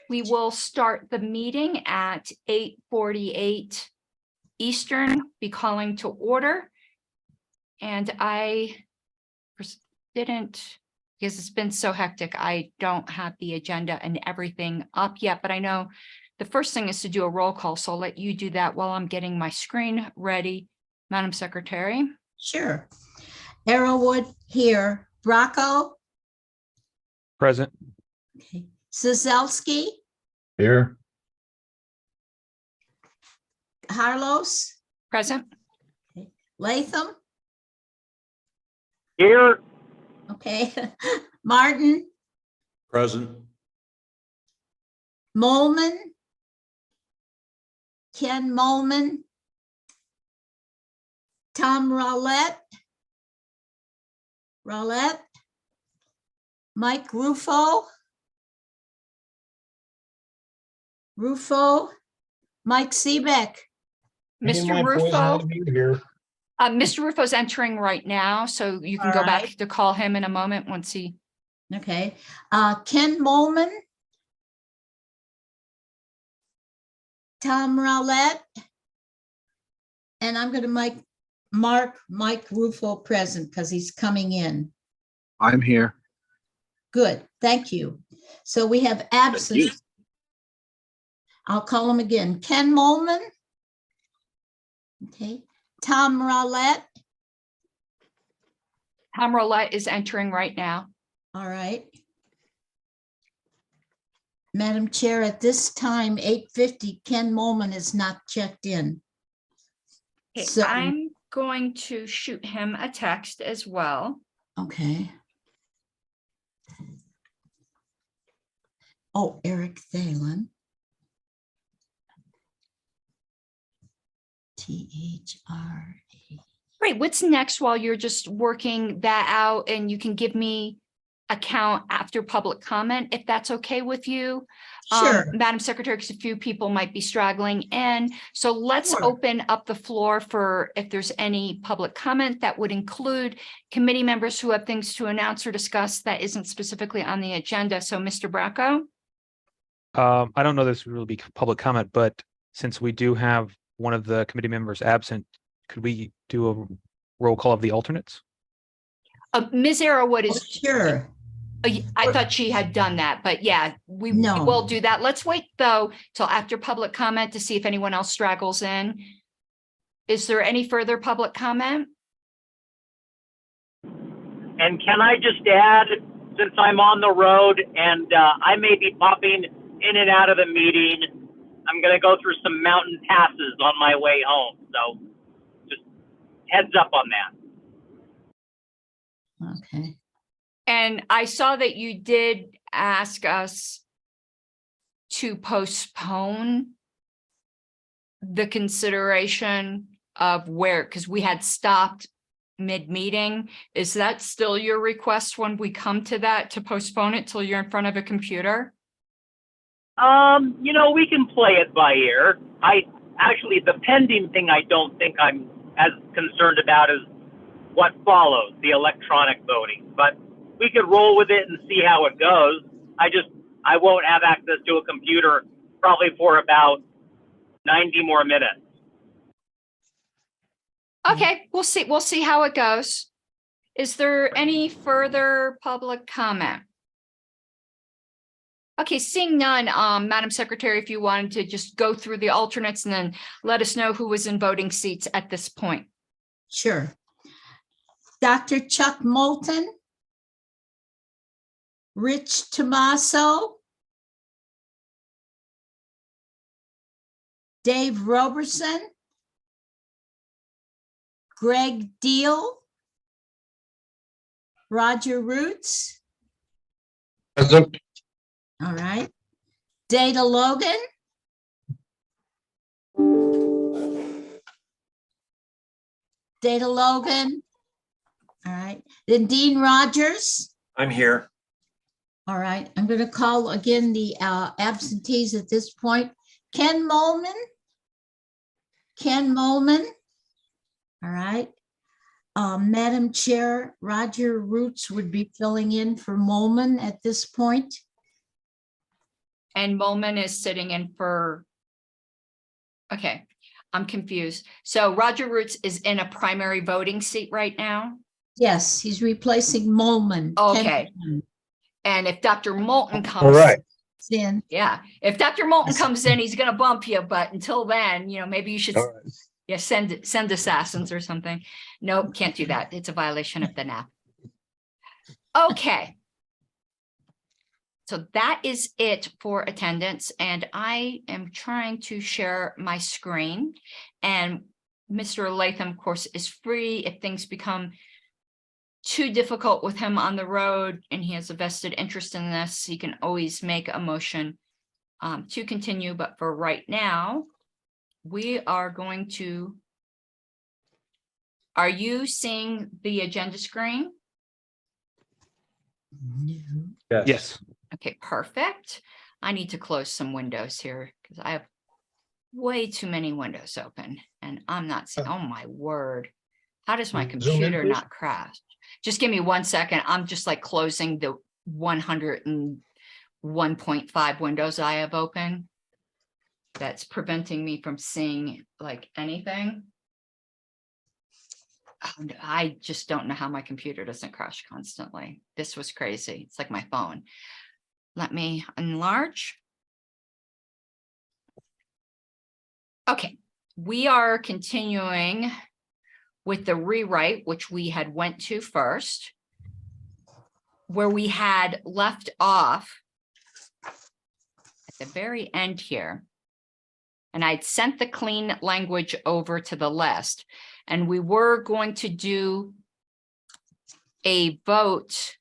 We will start the meeting at 8:48 Eastern, be calling to order. And I didn't, because it's been so hectic, I don't have the agenda and everything up yet, but I know the first thing is to do a roll call, so I'll let you do that while I'm getting my screen ready. Madam Secretary. Sure. Arrowwood here. Bracco. Present. Okay. Zazelski. Here. Harlos. Present. Okay. Latham. Here. Okay. Martin. Present. Molman. Ken Molman. Tom Rowlett. Mike Rufo. Mike Seebeck. Mr. Rufo. Mr. Rufo's entering right now, so you can All go right. back to call him in a moment once he. Okay. Ken Molman. Tom Rowlett. And I'm going to mark Mike Rufo present because he's coming in. I'm here. Good, thank you. So we have absence. I'll call him again. Ken Molman. Okay. Tom Rowlett. Tom Roulette is entering right now. All right. Madam Chair, at this time, 8:50, Ken Molman is not checked in. Okay, So- I'm going to shoot him a text as well. Okay. Oh, Eric Thalen. THRA. Great, what's next while you're just working that out, and you can give me a count after public comment, if that's okay with you? Sure. Madam Secretary, because a few people might be straggling in. So let's Sure. open up the floor for if there's any public comment that would include committee members who have things to announce or discuss that isn't specifically on the agenda. So Mr. Bracco? I don't know this would really be public comment, but since we do have one of the committee members absent, could we do a roll call of the alternates? Ms. Arrowwood is. Sure. I thought she had done that, but yeah, we No. will do that. Let's wait though till after public comment to see if anyone else straggles in. Is there any further public comment? And can I just add, since I'm on the road and I may be popping in and out of the meeting, I'm going to go through some mountain passes on my way home. So just heads up on that. Okay. And I saw that you did ask us to postpone the consideration of where, because we had stopped mid-meeting. Is that still your request when we come to that, to postpone it till you're in front of a computer? You know, we can play it by ear. Actually, the pending thing I don't think I'm as concerned about is what follows, the electronic voting. But we could roll with it and see how it goes. I won't have access to a computer probably for about 90 more minutes. Okay, we'll see how it goes. Is there any further public comment? Okay, seeing none, Madam Secretary, if you wanted to just go through the alternates and then let us know who was in voting seats at this point. Sure. Dr. Chuck Moulton. Rich Tomaso. Dave Roberson. Greg Deal. Roger Roots. Present. All right. Data Logan. Data Logan. All right. Then Dean Rogers. I'm here. All right. I'm going to call again the absentees at this point. Ken Molman. All right. Madam Chair, Roger Roots would be filling in for Molman at this point. And Molman is sitting in for. Okay, I'm confused. So Roger Roots is in a primary voting seat right now. Yes, he's replacing Molman. Ken Okay. Molman And if Dr. Moulton comes. All right. is in. Yeah, if Dr. Moulton Yes. comes in, he's gonna bump you, but until then, maybe you should, All right. yeah, send assassins or something. Nope, can't do that. It's a violation of the NAP. Okay. So that is it for attendance, and I am trying to share my screen. And Mr. Latham, of course, is free if things become too difficult with him on the road and he has a vested interest in this. He can always make a motion to continue, but for right now, we are going to. Are you seeing the agenda screen? Yes. Okay, perfect. I need to close some windows here because I have way too many windows open and I'm not seeing, oh my word. How does my Zoom in, computer please. not crash? Just give me 1 second. I'm just like closing the 101.5 windows I have open. That's preventing me from seeing like anything. And I just don't know how my computer doesn't crash constantly. This was crazy. It's like my phone. Let me enlarge. Okay, we are continuing with the rewrite, which we had went to first, where we had left off at the very end here. And I'd sent the clean language over to the list, and we were going to do a vote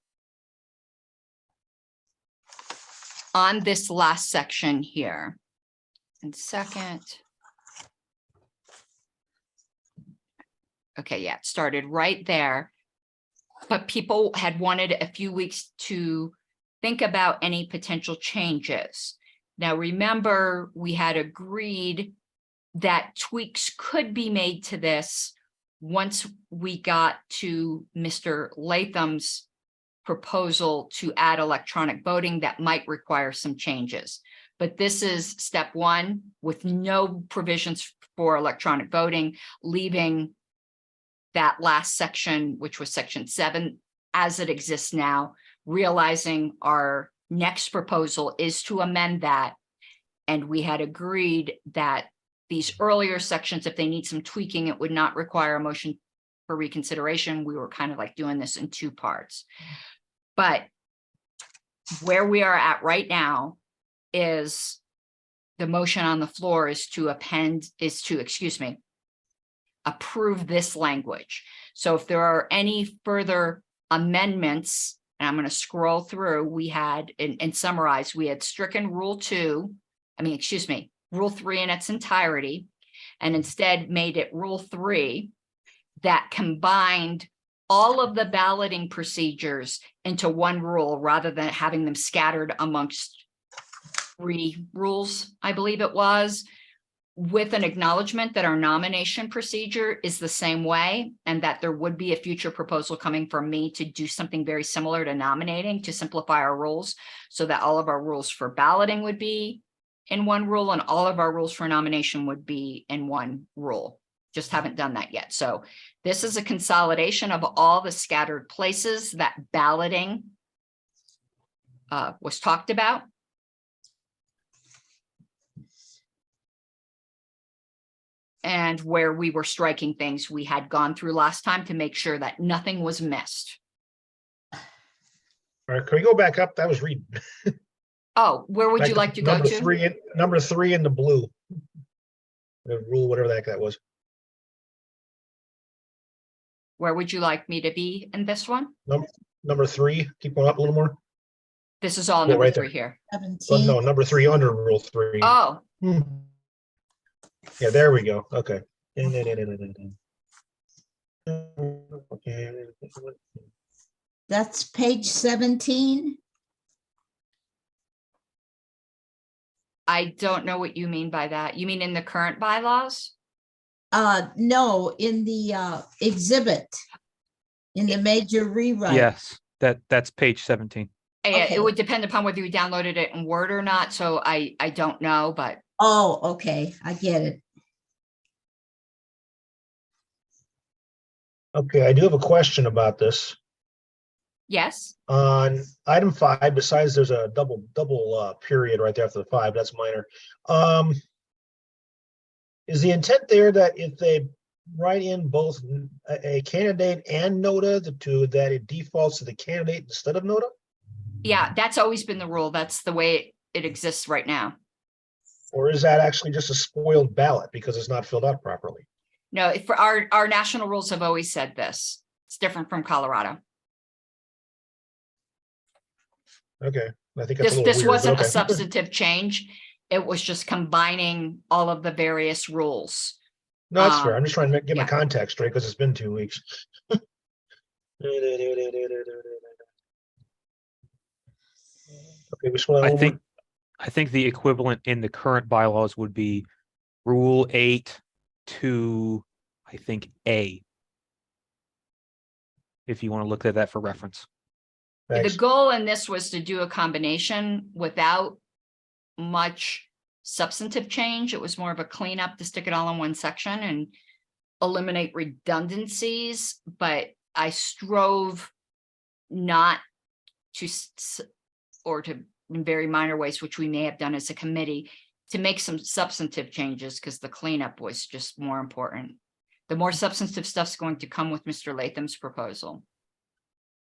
on this last section here. And second. Okay, yeah, it started right there. But people had wanted a few weeks to think about any potential changes. Now, remember, we had agreed that tweaks could be made to this once we got to Mr. Latham's proposal to add electronic voting that might require some changes. But this is step one with no provisions for electronic voting, leaving that last section, which was section 7, as it exists now, realizing our next proposal is to amend that. And we had agreed that these earlier sections, if they need some tweaking, it would not require a motion for reconsideration. We were kind of like doing this in 2 parts. But where we are at right now is the motion on the floor is to approve this language. So if there are any further amendments, and I'm going to scroll through, we had, and summarize, we had stricken rule 3 in its entirety, and instead made it rule 3 that combined all of the balloting procedures into one rule rather than having them scattered amongst 3 rules, I believe it was, with an acknowledgement that our nomination procedure is the same way and that there would be a future proposal coming from me to do something very similar to nominating to simplify our rules so that all of our rules for balloting would be in one rule and all of our rules for nomination would be in one rule. Just haven't done that yet. So this is a consolidation of all the scattered places that balloting was talked about. And where we were striking things we had gone through last time to make sure that nothing was missed. All right, can we go back up? That was reading. Oh, where would Back you to like to go number to? 3, number 3 in the blue. The rule, whatever the heck that was. Where would you like me to be in this one? Number 3, keep going up a little more. This is all Yeah, number right 3 there. here. Well, 17. no, number 3 under rule 3. Oh, Yeah, there we go. Okay. Okay. That's page 17. I don't know what you mean by that. You mean in the current bylaws? No, in the exhibit, in the major rewrite. Yes, that's page 17. Okay. It would depend upon whether you downloaded it in Word or not, so I don't know, but Oh, okay, I get it. Okay, I do have a question about this. yes. On item 5, besides there's a double period right there after the 5, that's minor. Is the intent there that if they write in both a candidate and nota, that it defaults to the candidate instead of nota? Yeah, that's always been the rule. That's the way it exists right now. Or is that actually just a spoiled ballot because it's not filled out properly? No, for our national rules have always said this. It's different from Colorado. Okay, I think that's a little This weird, but wasn't a okay. substantive change. It was just combining all of the various rules. No, that's fair. I'm just trying to get my yeah. context straight because it's been 2 weeks. Okay, we scroll down a little more. I think the equivalent in the current bylaws would be Rule 8 to, I think, A. If you want to look at that for reference. The Thanks. goal in this was to do a combination without much substantive change. It was more of a cleanup to stick it all in one section and eliminate redundancies, but I strove not to, or to in very minor ways, which we may have done as a committee, to make some substantive changes because the cleanup was just more important. The more substantive stuff's going to come with Mr. Latham's proposal.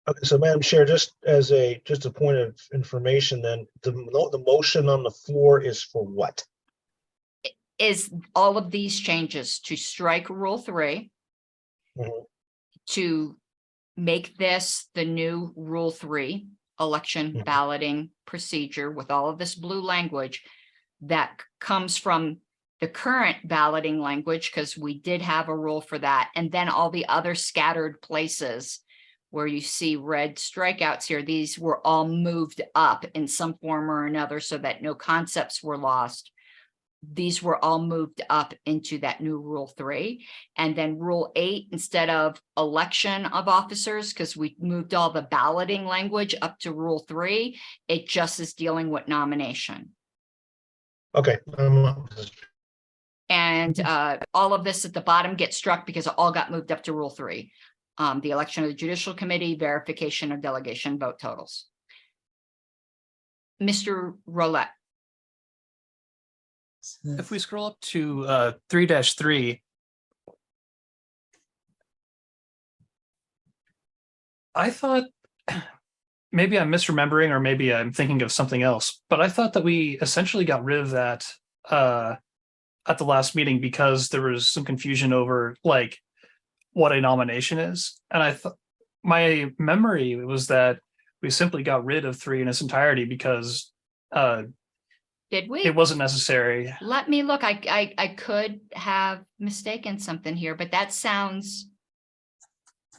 Okay, so Madam Chair, just a point of information, then the motion on the floor is for what? Is all of these changes to strike Rule 3, Mhm. to make this the new Rule 3 election Mhm. balloting procedure with all of this blue language that comes from the current balloting language, because we did have a rule for that, and then all the other scattered places where you see red strikeouts here, these were all moved up in some form or another so that no concepts were lost. These were all moved up into that new Rule 3. And then Rule 8, instead of election of officers, because we moved all the balloting language up to Rule 3, it just is dealing with nomination. Okay. And all of this at the bottom gets struck because it all got moved up to Rule 3. The election of the Judicial Committee, verification of delegation vote totals. Mr. Roulette. If we scroll up to 3-3, I thought, maybe I'm misremembering or maybe I'm thinking of something else, but I thought that we essentially got rid of that at the last meeting because there was some confusion over like what a nomination is. And I thought my memory was that we simply got rid of 3 in its entirety because Did we? it wasn't necessary. Let me look. I could have mistaken something here, but that sounds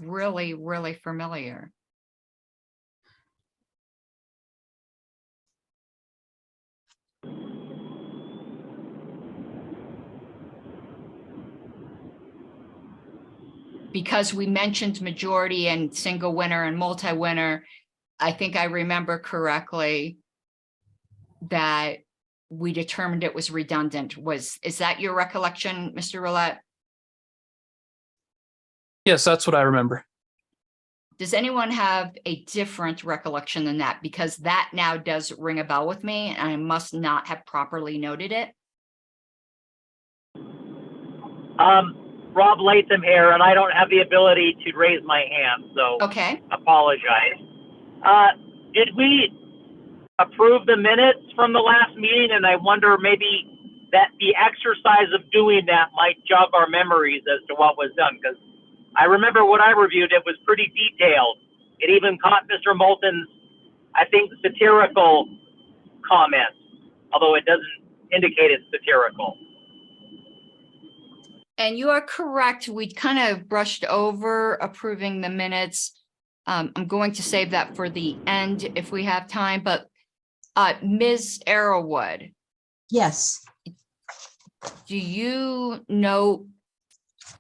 really, really familiar. Because we mentioned majority and single winner and multi-winner, I think I remember correctly that we determined it was redundant. Is that your recollection, Mr. Roulette? Yes, that's what I remember. Does anyone have a different recollection than that? Because that now does ring a bell with me, and I must not have properly noted it. Rob Latham here, and I don't have the ability to raise my hand, so Okay, apologize. Did we approve the minutes from the last meeting? And I wonder maybe that the exercise of doing that might jog our memories as to what was done, because I remember what I reviewed, it was pretty detailed. It even caught Mr. Moulton's, I think, satirical comments, although it doesn't indicate it's satirical. and you are correct. We kind of brushed over approving the minutes. I'm going to save that for the end if we have time, but Ms. Arrowwood, Yes, do you know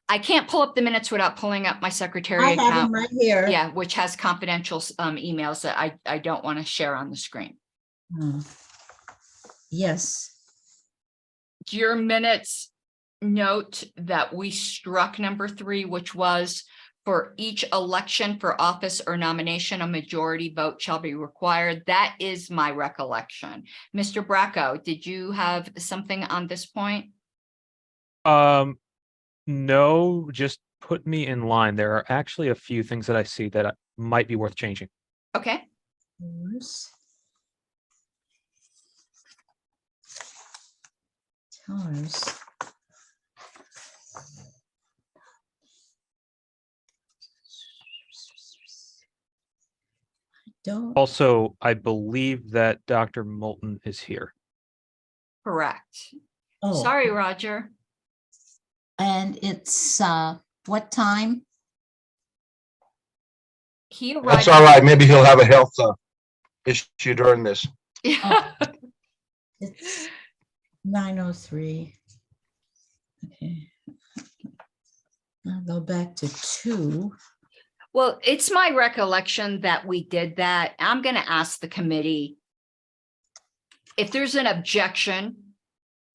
I can't pull up the minutes without pulling up my secretary I have them account. right here. Yeah, which has confidential emails that I don't want to share on the screen. Hmm. Yes, Your minutes note that we struck number 3, which was for each election for office or nomination, a majority vote shall be required. That is my recollection. Mr. Bracco, did you have something on this point? No, just put me in line. There are actually a few things that I see that might be worth changing. Okay, Towers. Towers. Don't, Also, I believe that Dr. Moulton is here. correct. oh, Sorry, Roger. and it's, what time? He arrived. That's all right. Maybe he'll have a health issue during this. It's 9:03. Okay. I'll go back to 2. Well, it's my recollection that we did that. I'm going to ask the committee if there's an objection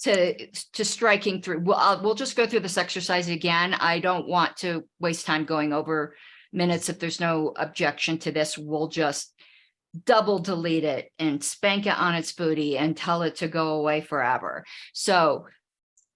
to striking through. We'll just go through this exercise again. I don't want to waste time going over minutes. If there's no objection to this, we'll just double delete it and spank it on its booty and tell it to go away forever. So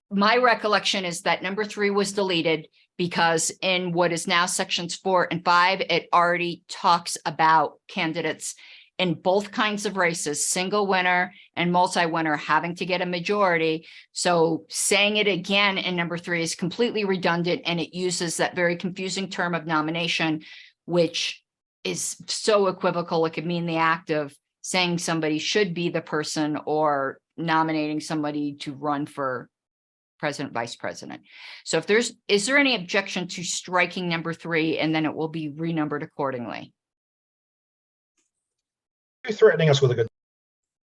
my recollection is that number 3 was deleted because in what is now sections 4 and 5, it already talks about candidates in both kinds of races, single winner and multi-winner, having to get a majority. So saying it again in number 3 is completely redundant, and it uses that very confusing term of nomination, which is so equivocal. It could mean the act of saying somebody should be the person or nominating somebody to run for president, vice president. So if is there any objection to striking number 3, and then it will be renumbered accordingly? You're threatening us with a good.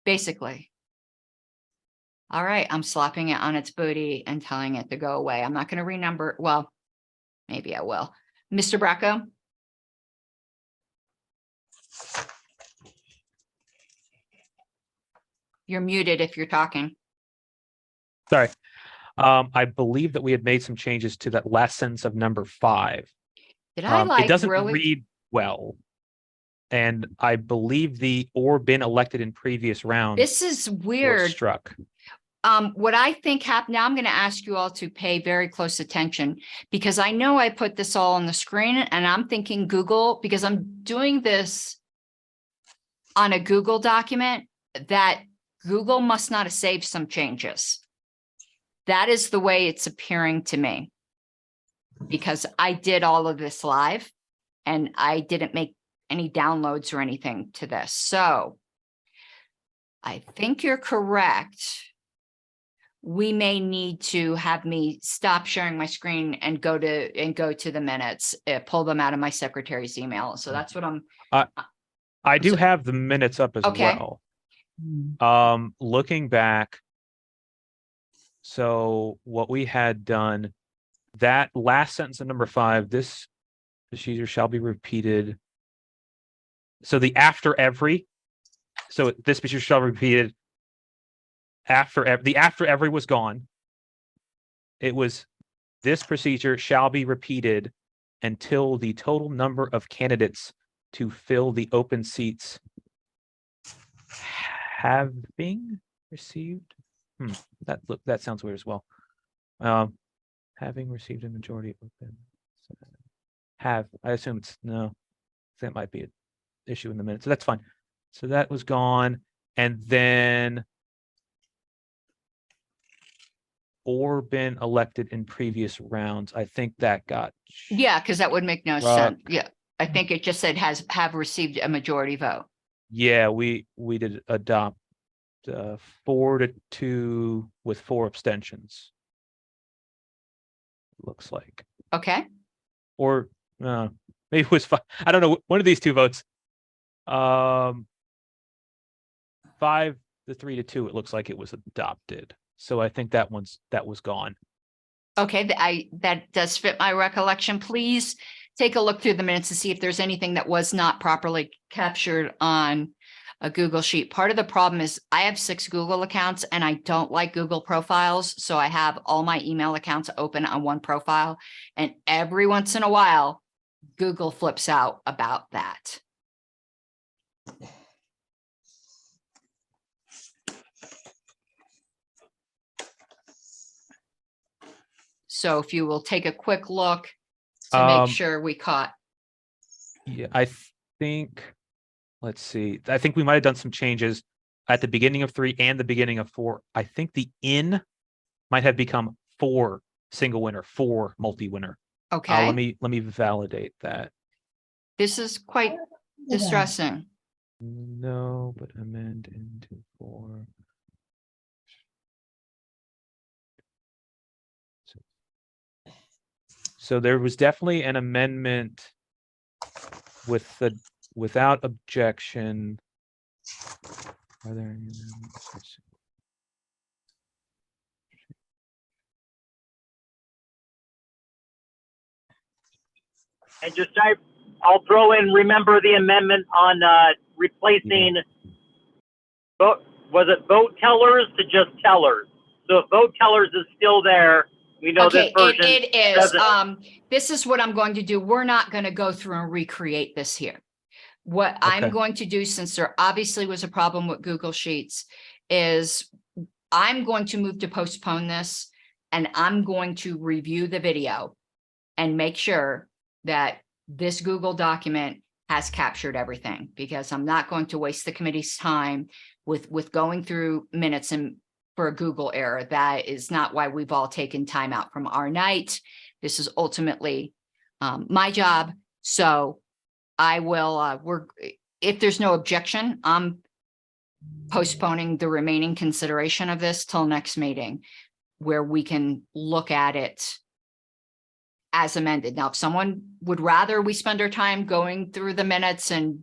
Basically. All right, I'm slapping it on its booty and telling it to go away. I'm not going to renumber. Well, maybe I will. Mr. Bracco? You're muted if you're talking. Sorry. I believe that we had made some changes to that last sentence of number 5. Did I It doesn't really? read well. And I believe the or been elected in previous rounds This is was weird. struck. What I think happened, now I'm going to ask you all to pay very close attention, because I know I put this all on the screen and I'm thinking Google, because I'm doing this on a Google document, that Google must not have saved some changes. That is the way it's appearing to me, because I did all of this live and I didn't make any downloads or anything to this. So I think you're correct. We may need to have me stop sharing my screen and go to the minutes, pull them out of my secretary's email. So that's what I'm. I do have the minutes up as Okay. well. Hmm. Looking back, so what we had done, that last sentence of number 5, this procedure shall be repeated. So the after every, so this procedure shall be repeated after the after every was gone. It was this procedure shall be repeated until the total number of candidates to fill the open seats having received. That sounds weird as well. Having received a majority of open. I assume it's no. That might be an issue in the minute. So that's fine. So that was gone. And then or been elected in previous rounds. I think that got. Yeah, because that would make no Struck. sense. Yeah, I think it just said have received a majority vote. Yeah, we did adopt 4-2 with 4 abstentions. Looks like, Okay. or maybe it was 5. I don't know. One of these 2 votes. 5-3-2. It looks like it was adopted. So I think that was gone. Okay, that does fit my recollection. Please take a look through the minutes to see if there's anything that was not properly captured on a Google Sheet. Part of the problem is I have 6 Google accounts and I don't like Google profiles. So I have all my email accounts open on one profile. And every once in a while, Google flips out about that. So if you will take a quick look to make sure we caught. Yeah, I think, let's see. I think we might have done some changes at the beginning of 3 and the beginning of 4. I think the in might have become 4 single winner, 4 multi-winner. Okay, Let me validate that. this is quite distressing. No, but amend into 4. So there was definitely an amendment with the without objection. Are there any amendments? Let's see. And just I'll throw in, remember the amendment on replacing vote, was it vote tellers to just tellers? So if vote tellers is still there, we know Okay, this version it is. doesn't. This is what I'm going to do. We're not going to go through and recreate this here. What I'm Okay. going to do, since there obviously was a problem with Google Sheets, is I'm going to move to postpone this and I'm going to review the video and make sure that this Google document has captured everything, because I'm not going to waste the committee's time with going through minutes and for a Google error. That is not why we've all taken time out from our night. This is ultimately my job. So I will, if there's no objection, I'm postponing the remaining consideration of this till next meeting, where we can look at it as amended. Now, if someone would rather we spend our time going through the minutes and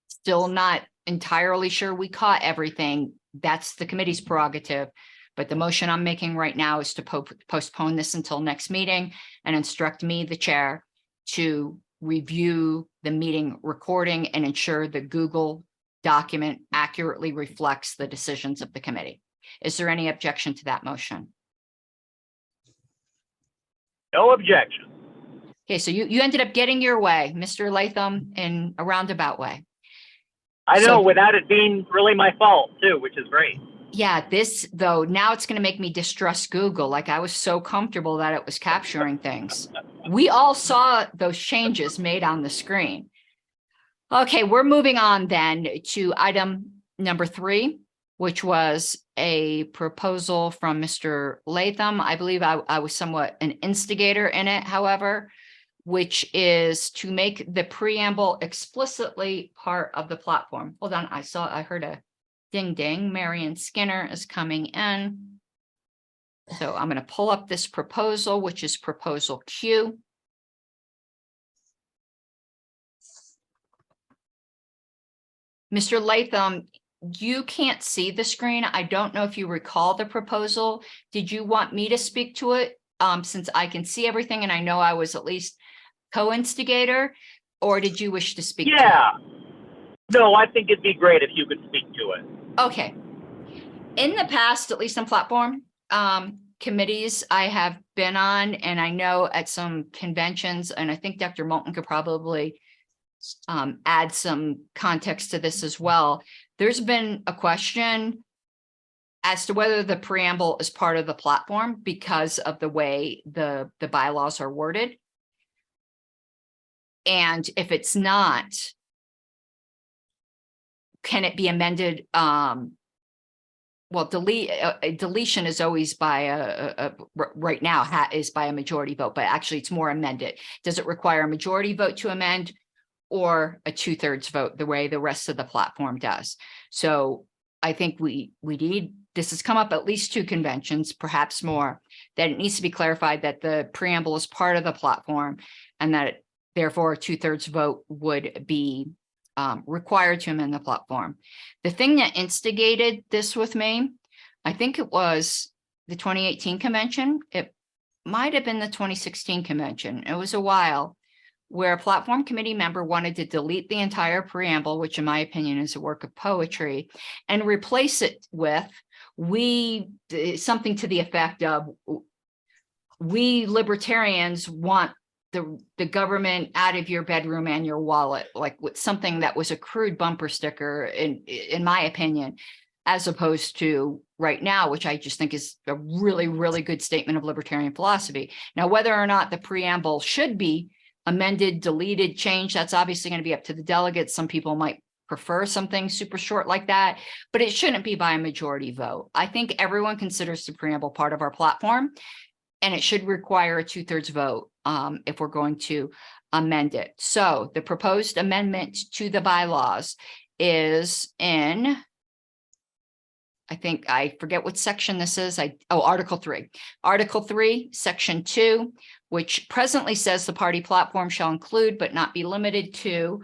still not entirely sure we caught everything, that's the committee's prerogative. But the motion I'm making right now is to postpone this until next meeting and instruct me, the chair, to review the meeting recording and ensure the Google document accurately reflects the decisions of the committee. Is there any objection to that motion? No objection. Okay, so you ended up getting your way, Mr. Latham, in a roundabout way. I know, So- without it being really my fault too, which is great. Yeah, this though, now it's going to make me distrust Google. Like, I was so comfortable that it was capturing things. We all saw those changes made on the screen. Okay, we're moving on then to item number 3, which was a proposal from Mr. Latham. I believe I was somewhat an instigator in it, however, which is to make the preamble explicitly part of the platform. Hold on, I heard a ding ding. Marion Skinner is coming in. So I'm going to pull up this proposal, which is proposal Q. Mr. Latham, you can't see the screen. I don't know if you recall the proposal. Did you want me to speak to it? Since I can see everything and I know I was at least co-instigator, or did you wish to speak to it? Yeah. No, I think it'd be great if you could speak to it. Okay. In the past, at least on platform committees I have been on, and I know at some conventions, and I think Dr. Moulton could probably add some context to this as well. There's been a question as to whether the preamble is part of the platform because of the way the bylaws are worded. And if it's not, can it be amended? Well, deletion is always by right now is by a majority vote, but actually it's more amended. Does it require a majority vote to amend, or a 2/3 vote, the way the rest of the platform does? So I think we need, this has come up at least 2 conventions, perhaps more, that it needs to be clarified that the preamble is part of the platform and that therefore a 2/3 vote would be required to amend the platform. The thing that instigated this with me, I think it was the 2018 convention. might have been the 2016 convention. It was a while where a platform committee member wanted to delete the entire preamble, which in my opinion is a work of poetry, and replace it with something to the effect of, we libertarians want the government out of your bedroom and your wallet, like with something that was a crude bumper sticker in my opinion, as opposed to right now, which I just think is a really, really good statement of libertarian philosophy. Now, whether or not the preamble should be amended, deleted, changed, that's obviously going to be up to the delegates. Some people might prefer something super short like that, but it shouldn't be by a majority vote. I think everyone considers the preamble part of our platform, and it should require a 2/3 vote if we're going to amend it. So the proposed amendment to the bylaws is in, I think, I forget what section this is. Article 3. Article 3, Section 2, which presently says the party platform shall include but not be limited to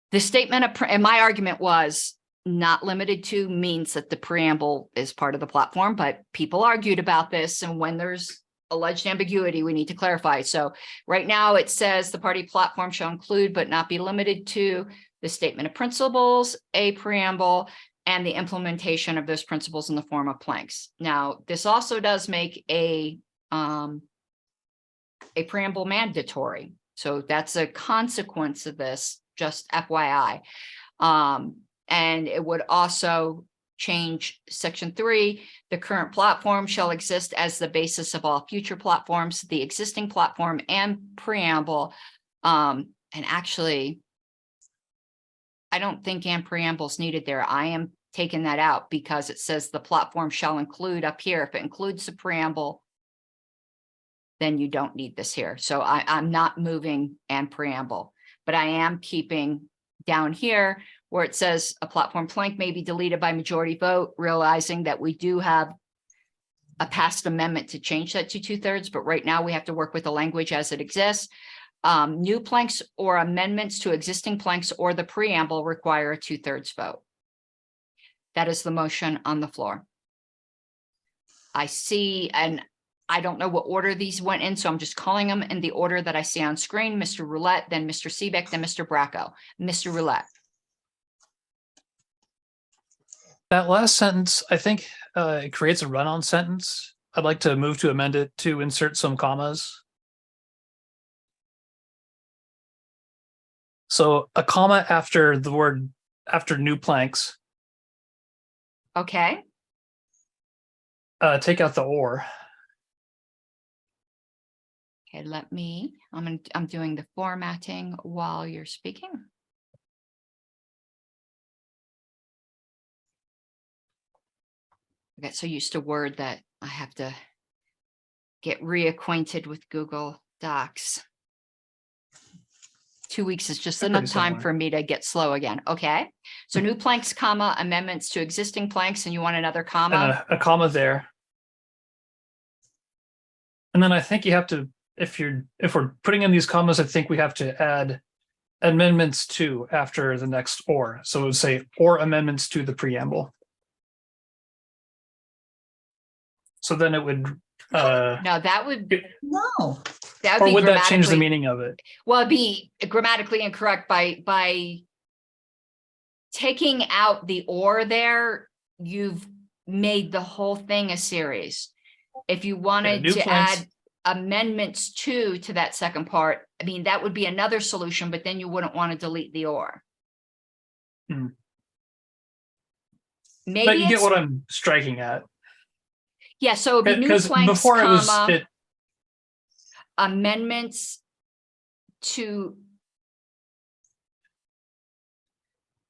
the statement of, and my argument was not limited to means that the preamble is part of the platform, but people argued about this, and when there's alleged ambiguity, we need to clarify. So right now it says the party platform shall include but not be limited to the statement of principles, a preamble, and the implementation of those principles in the form of planks. Now, this also does make a preamble mandatory. So that's a consequence of this, just FYI. And it would also change Section 3. The current platform shall exist as the basis of all future platforms, the existing platform and preamble. And actually, I don't think and preamble's needed there. I am taking that out because it says the platform shall include up here. If it includes the preamble, then you don't need this here. So I'm not moving and preamble, but I am keeping down here where it says a platform plank may be deleted by majority vote, realizing that we do have a past amendment to change that to 2/3, but right now we have to work with the language as it exists. New planks or amendments to existing planks or the preamble require a 2/3 vote. That is the motion on the floor. I see, and I don't know what order these went in, so I'm just calling them in the order that I see on screen. Mr. Roulette, then Mr. Seebeck, then Mr. Bracco. Mr. Roulette. That last sentence, I think it creates a run-on sentence. I'd like to move to amend it to insert some commas. So a comma after the word, after new planks, Okay. take out the or. Okay, I'm doing the formatting while you're speaking. I got so used to Word that I have to get reacquainted with Google Docs. 2 weeks is just They're enough pretty time similar. for me to get slow again. Okay. So new planks, comma, amendments to existing planks, and you want another comma? And a comma there. And then I think you have to, if we're putting in these commas, I think we have to add amendments to after the next or. So it would say or amendments to the preamble. So then it would No, that would No, that or be would that change the grammatically- meaning of it? Well, it'd be grammatically incorrect by taking out the or there. You've made the whole thing a series. If you wanted new to planks. add amendments to that second part, I mean, that would be another solution, but then you wouldn't want to delete the or. Hmm. But Maybe you get it's, what I'm striking at. yeah, so it'd be new Because planks, before it was comma, amendments to,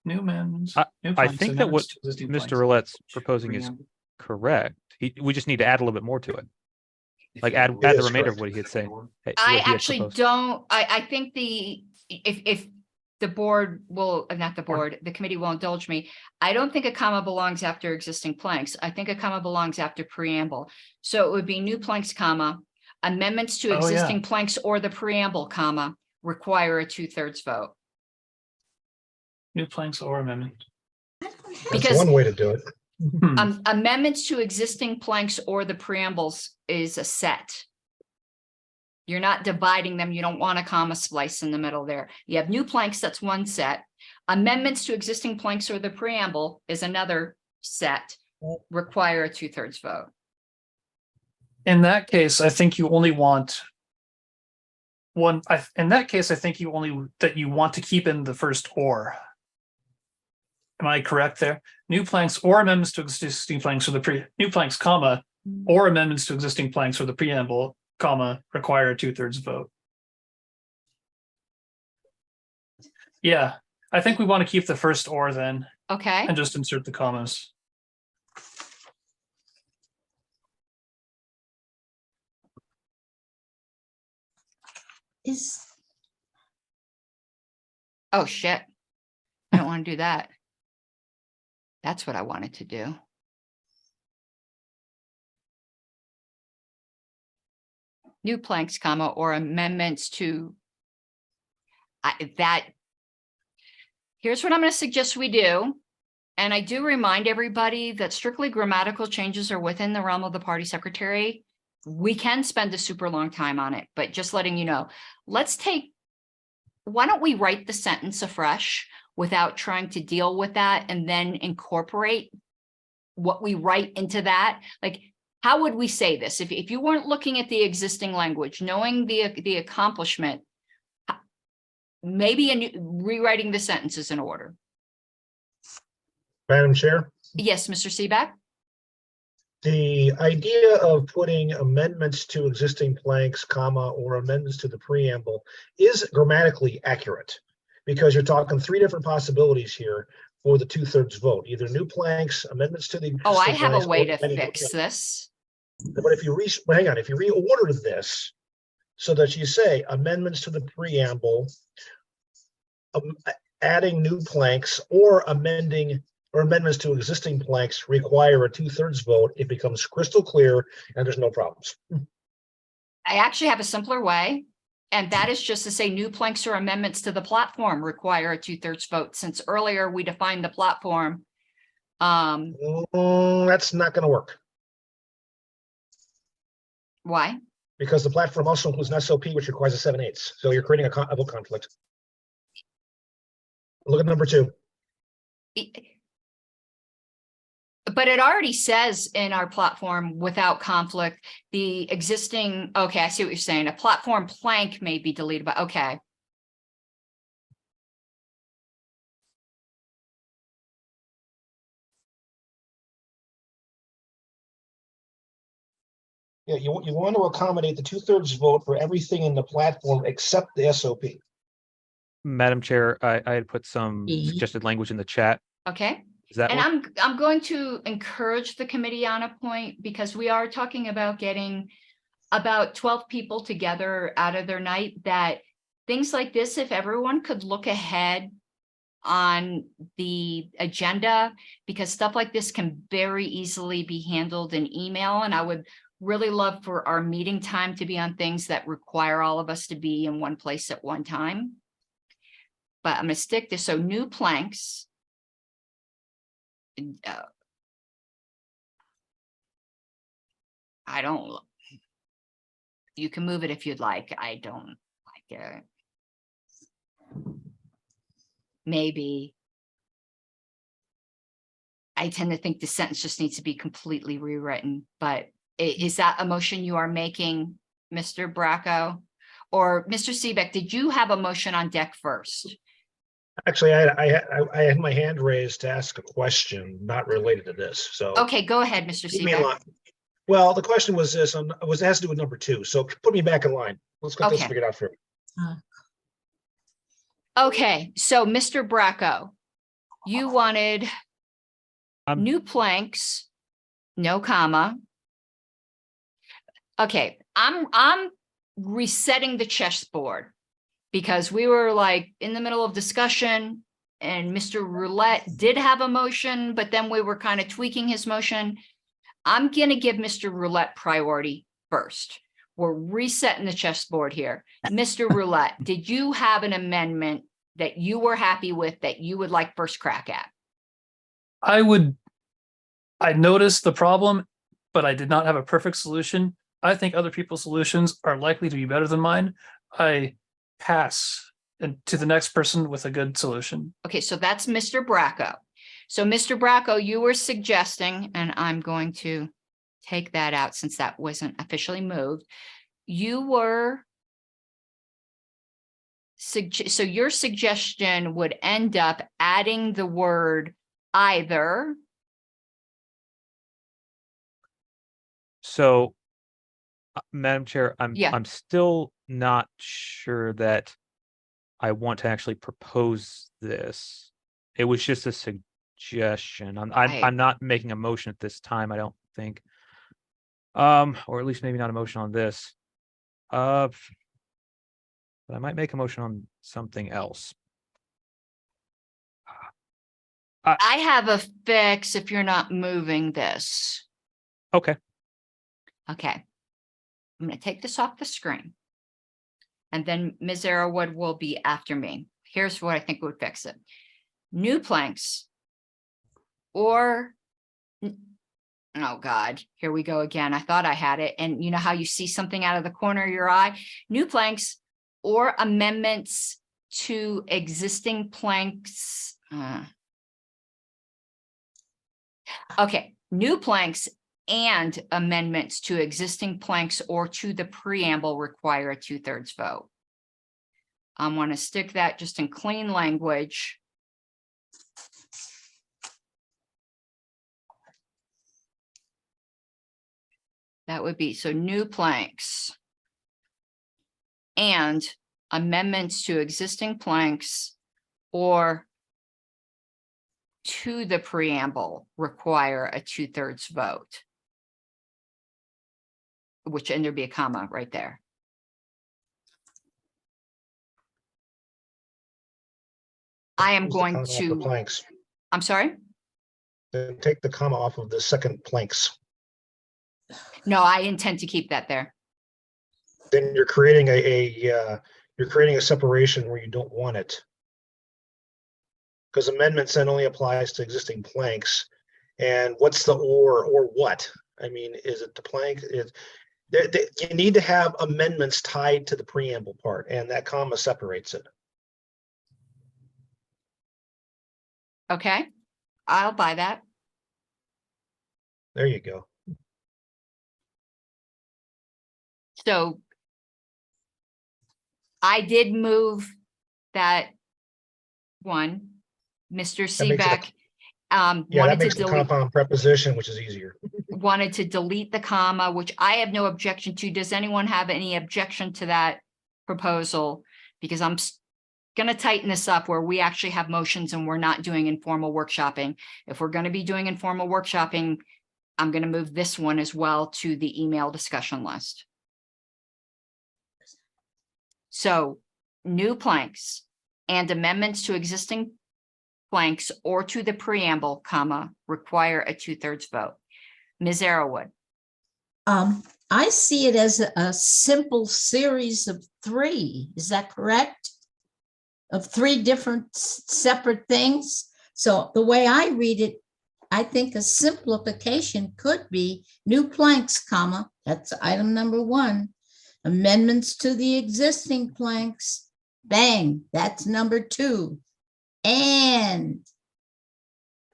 new amendments. I- new I planks, think that what amendments to existing Mr. planks. Roulette's proposing is correct. We just need to add a little bit more to it. Like add It the is remainder of correct. what he had said. I actually don't, I think if the board will, not the board, the committee will indulge me. I don't think a comma belongs after existing planks. I think a comma belongs after preamble. So it would be new planks, comma, amendments to Oh, yeah. existing planks or the preamble, comma, require a 2/3 vote. New planks or amendment. I don't have. That's Because- one way to do it. Hmm. Amendments to existing planks or the preambles is a set. You're not dividing them. You don't want a comma splice in the middle there. You have new planks, that's one set. Amendments to existing planks or the preamble is another set, require a 2/3 vote. In that case, I think you only want one. In that case, I think you want to keep in the first or. Am I correct there? New planks or amendments to existing planks or the new planks, comma, or amendments to existing planks or the preamble, comma, require a 2/3 vote. Yeah, I think we want to keep the first or then Okay, and just insert the commas. Is, oh shit. I don't want to do that. That's what I wanted to do. New planks, comma, or amendments to that. Here's what I'm going to suggest we do. And I do remind everybody that strictly grammatical changes are within the realm of the party secretary. We can spend a super long time on it, but just letting you know, why don't we write the sentence afresh without trying to deal with that and then incorporate what we write into that? Like, how would we say this? If you weren't looking at the existing language, knowing the accomplishment, maybe rewriting the sentences in order. Madam Chair, Yes, Mr. Seebeck? the idea of putting amendments to existing planks, comma, or amendments to the preamble is grammatically accurate, because you're talking three different possibilities here for the 2/3 vote, either new planks, amendments to the. Oh, I existing have a planks, way or to amending the fix planks. this. But if you hang on, if you reorder this so that you say amendments to the preamble, adding new planks or amending or amendments to existing planks require a 2/3 vote, it becomes crystal clear and there's no problems. I actually have a simpler way, and that is just to say new planks or amendments to the platform require a 2/3 vote, since earlier we defined the platform. That's not going to work, Why? because the platform also includes an SOP, which requires a 7/8. So you're creating a vote conflict. Look at number 2. But it already says in our platform without conflict, the existing, okay, I see what you're saying. A platform plank may be deleted, but okay. Yeah, you want to accommodate the 2/3 vote for everything in the platform except the SOP. Madam Chair, I had put some suggested language in the chat. Okay. Does that And work? I'm going to encourage the committee on a point, because we are talking about getting about 12 people together out of their night, that things like this, if everyone could look ahead on the agenda, because stuff like this can very easily be handled in email. And I would really love for our meeting time to be on things that require all of us to be in one place at one time. But I'm going to stick this. So new planks. I don't, you can move it if you'd like. I don't like it. Maybe. I tend to think the sentence just needs to be completely rewritten, but is that a motion you are making, Mr. Bracco? Or Mr. Seebeck, did you have a motion on deck first? Actually, I had my hand raised to ask a question not related to this. So Okay, go ahead, Mr. keep me in Seebeck. line. Well, the question was this, it has to do with number 2. So put me back in line. Let's get this Okay. figured out for me. Okay, so Mr. Bracco, you wanted new planks, no comma. Okay, I'm resetting the chessboard, because we were like in the middle of discussion and Mr. Roulette did have a motion, but then we were kind of tweaking his motion. I'm going to give Mr. Roulette priority first. We're resetting the chessboard here. Mr. Roulette, did you have an amendment that you were happy with that you would like first crack at? I noticed the problem, but I did not have a perfect solution. I think other people's solutions are likely to be better than mine. I pass and to the next person with a good solution. Okay, so that's Mr. Bracco. So Mr. Bracco, you were suggesting, and I'm going to take that out since that wasn't officially moved. You were so your suggestion would end up adding the word either. So, Madam Chair, Yeah. I'm still not sure that I want to actually propose this. It was just a suggestion. I'm not making a motion at this time, I don't think. Or at least maybe not a motion on this. But I might make a motion on something else. I have a fix if you're not moving this. Okay. Okay. I'm going to take this off the screen. And then Ms. Arrowwood will be after me. Here's what I think would fix it. New planks or, oh God, here we go again. I thought I had it. And you know how you see something out of the corner of your eye? New planks or amendments to existing planks. Okay, new planks and amendments to existing planks or to the preamble require a 2/3 vote. I want to stick that just in clean language. That would be, so new planks and amendments to existing planks or to the preamble require a 2/3 vote. Which, and there'd be a comma right there. I am Use the going comma off the to, planks. I'm sorry? Then take the comma off of the second planks. No, I intend to keep that there. Then you're creating you're creating a separation where you don't want it. Because amendments then only applies to existing planks. And what's the or what? I mean, is it the plank? You need to have amendments tied to the preamble part, and that comma separates it. Okay, I'll buy that. There you go. So I did move that one. Mr. That makes it a- Seebeck Yeah, that wanted to makes the delete, compound preposition, which is easier. wanted to delete the comma, which I have no objection to. Does anyone have any objection to that proposal? Because I'm gonna tighten this up where we actually have motions and we're not doing informal workshopping. If we're gonna be doing informal workshopping, I'm gonna move this one as well to the email discussion list. So new planks and amendments to existing planks or to the preamble, comma, require a 2/3 vote. Ms. Arrowwood, I see it as a simple series of three. Is that correct? Of three different separate things. So the way I read it, I think a simplification could be new planks, comma, that's item number 1. Amendments to the existing planks, bang, that's number 2. And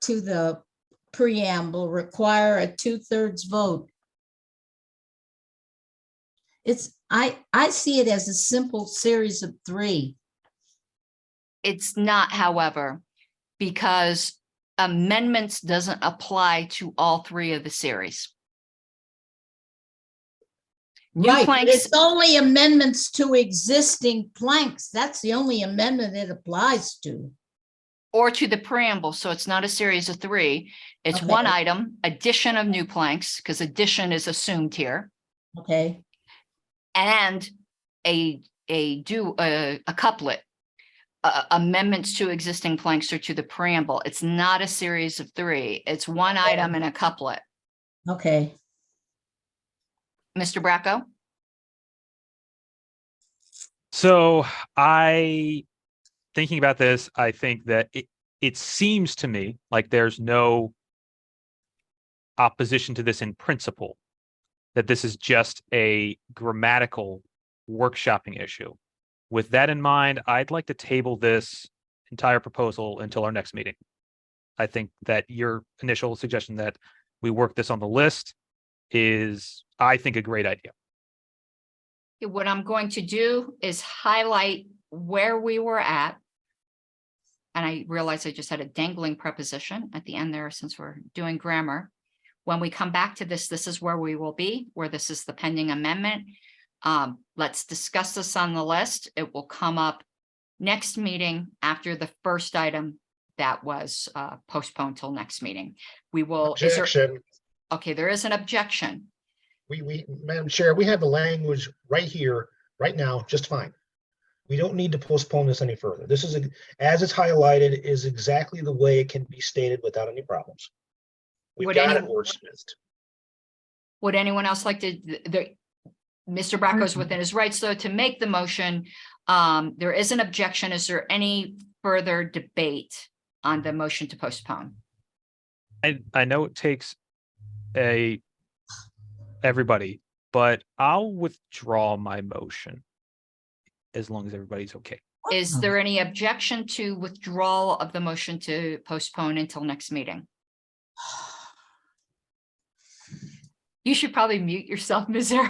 to the preamble require a 2/3 vote. I see it as a simple series of 3. it's not, however, because amendments doesn't apply to all 3 of the series. New Right, but planks- it's only amendments to existing planks. That's the only amendment it applies to. Or to the preamble, so it's not a series of 3. It's one Okay. item, addition of new planks, because addition is assumed here, Okay, and a couplet. Amendments to existing planks or to the preamble. It's not a series of 3. It's one item and a couplet. okay. Mr. Bracco? So thinking about this, I think that it seems to me like there's no opposition to this in principle. that this is just a grammatical workshopping issue. With that in mind, I'd like to table this entire proposal until our next meeting. I think that your initial suggestion that we work this on the list is, I think, a great idea. What I'm going to do is highlight where we were at. And I realize I just had a dangling preposition at the end there since we're doing grammar. When we come back to this, this is where we will be, where this is the pending amendment. Let's discuss this on the list. It will come up next meeting after the first item that was postponed till next meeting. We will. Objection. Okay, there is an objection. Madam Chair, we have the language right here, right now, just fine. We don't need to postpone this any further. This is, as it's highlighted, is exactly the way it can be stated without any problems. We've got it wordsmithed. Would anyone else like to, Mr. Bracco's within his rights, though, to make the motion. There is an objection. Is there any further debate on the motion to postpone? I know it takes everybody, but I'll withdraw my motion as long as everybody's okay. Is there any objection to withdrawal of the motion to postpone until next meeting? You should probably mute yourself, Ms. Arrow.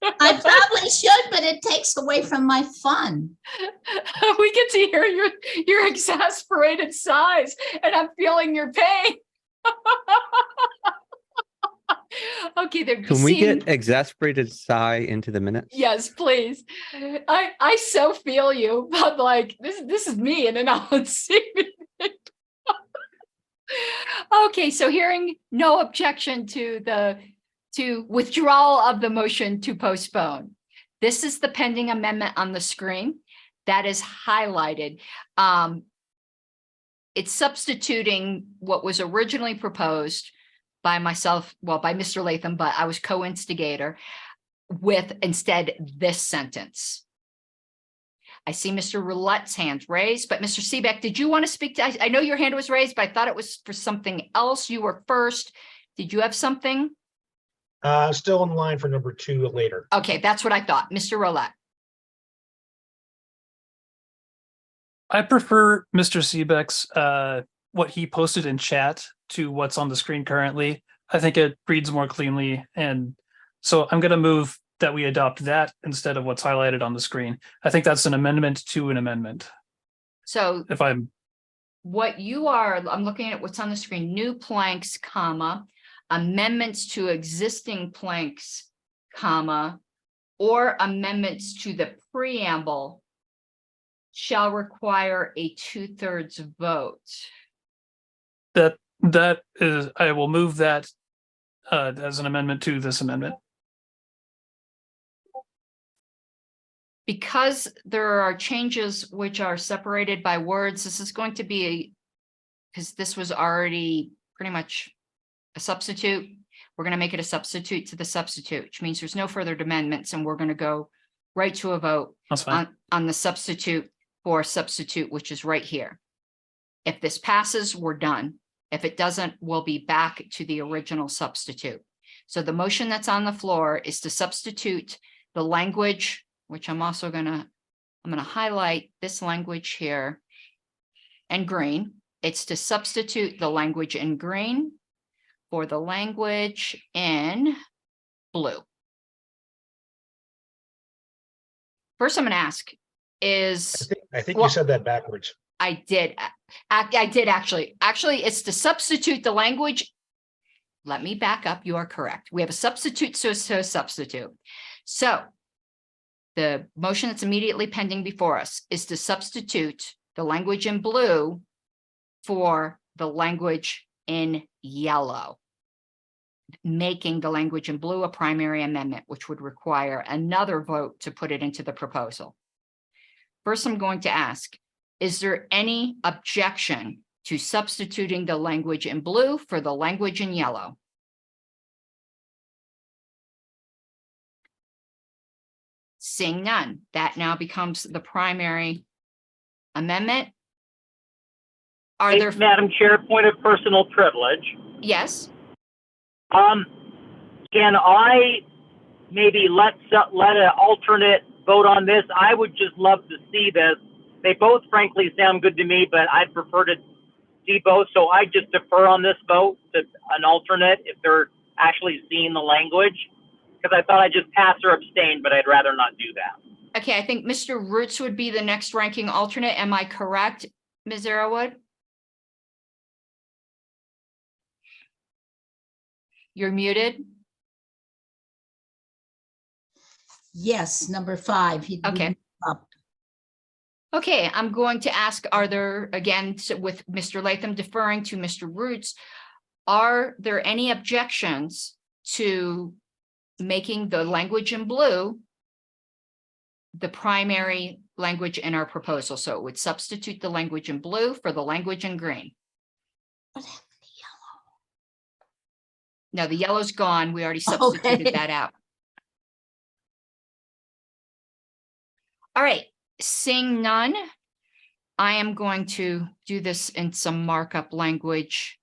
I probably should, but it takes away from my fun. We get to hear your exasperated sighs, and I'm feeling your pain. Okay, they're Can we get exasperated sigh into the minutes? Yes, please. I so feel you, but like this is me in an on-scene. Okay, so hearing no objection to withdrawal of the motion to postpone. This is the pending amendment on the screen that is highlighted. It's substituting what was originally proposed by myself, well, by Mr. Latham, but I was co-instigator, with instead this sentence. I see Mr. Roulette's hand raised, but Mr. Seebeck, did you want to speak to, I know your hand was raised, but I thought it was for something else. You were first. Did you have something? Still in line for number 2 later. Okay, that's what I thought. Mr. Roulette. I prefer Mr. Seebeck's what he posted in chat to what's on the screen currently. I think it reads more cleanly, and so I'm going to move that we adopt that instead of what's highlighted on the screen. I think that's an amendment to an amendment. So If I'm what you are, I'm looking at what's on the screen, new planks, comma, amendments to existing planks, comma, or amendments to the preamble shall require a 2/3 vote. that is, I will move that as an amendment to this amendment. Because there are changes which are separated by words, this is going to be because this was already pretty much a substitute. We're going to make it a substitute to the substitute, which means there's no further amendments, and we're going to go right to a vote That's fine. on the substitute for substitute, which is right here. If this passes, we're done. If it doesn't, we'll be back to the original substitute. So the motion that's on the floor is to substitute the language, which I'm going to highlight this language here in green. It's to substitute the language in green for the language in blue. First, I'm going to ask is, I think well, you said that backwards. I did actually. Actually, it's to substitute the language. Let me back up. You are correct. We have a substitute, so substitute. So the motion that's immediately pending before us is to substitute the language in blue for the language in yellow, making the language in blue a primary amendment, which would require another vote to put it into the proposal. First, I'm going to ask, is there any objection to substituting the language in blue for the language in yellow? Seeing none, that now becomes the primary amendment. Are Hey, there? Madam Chair, point of personal privilege. Yes, can I maybe let an alternate vote on this? I would just love to see this. They both frankly sound good to me, but I'd prefer to see both. So I just defer on this vote to an alternate if they're actually seeing the language. Because I thought I'd just pass or abstain, but I'd rather not do that. Okay, I think Mr. Roots would be the next ranking alternate. Am I correct, Ms. Arrowood? You're muted. Yes, number 5. He Okay. wouldn't up. Okay, I'm going to ask, are there, again, with Mr. Latham deferring to Mr. Roots, are there any objections to making the language in blue the primary language in our proposal? So it would substitute the language in blue for the language in green. What happened to No, the yellow's gone. We already substituted Okay. that out. All right, seeing none, I am going to do this in some markup language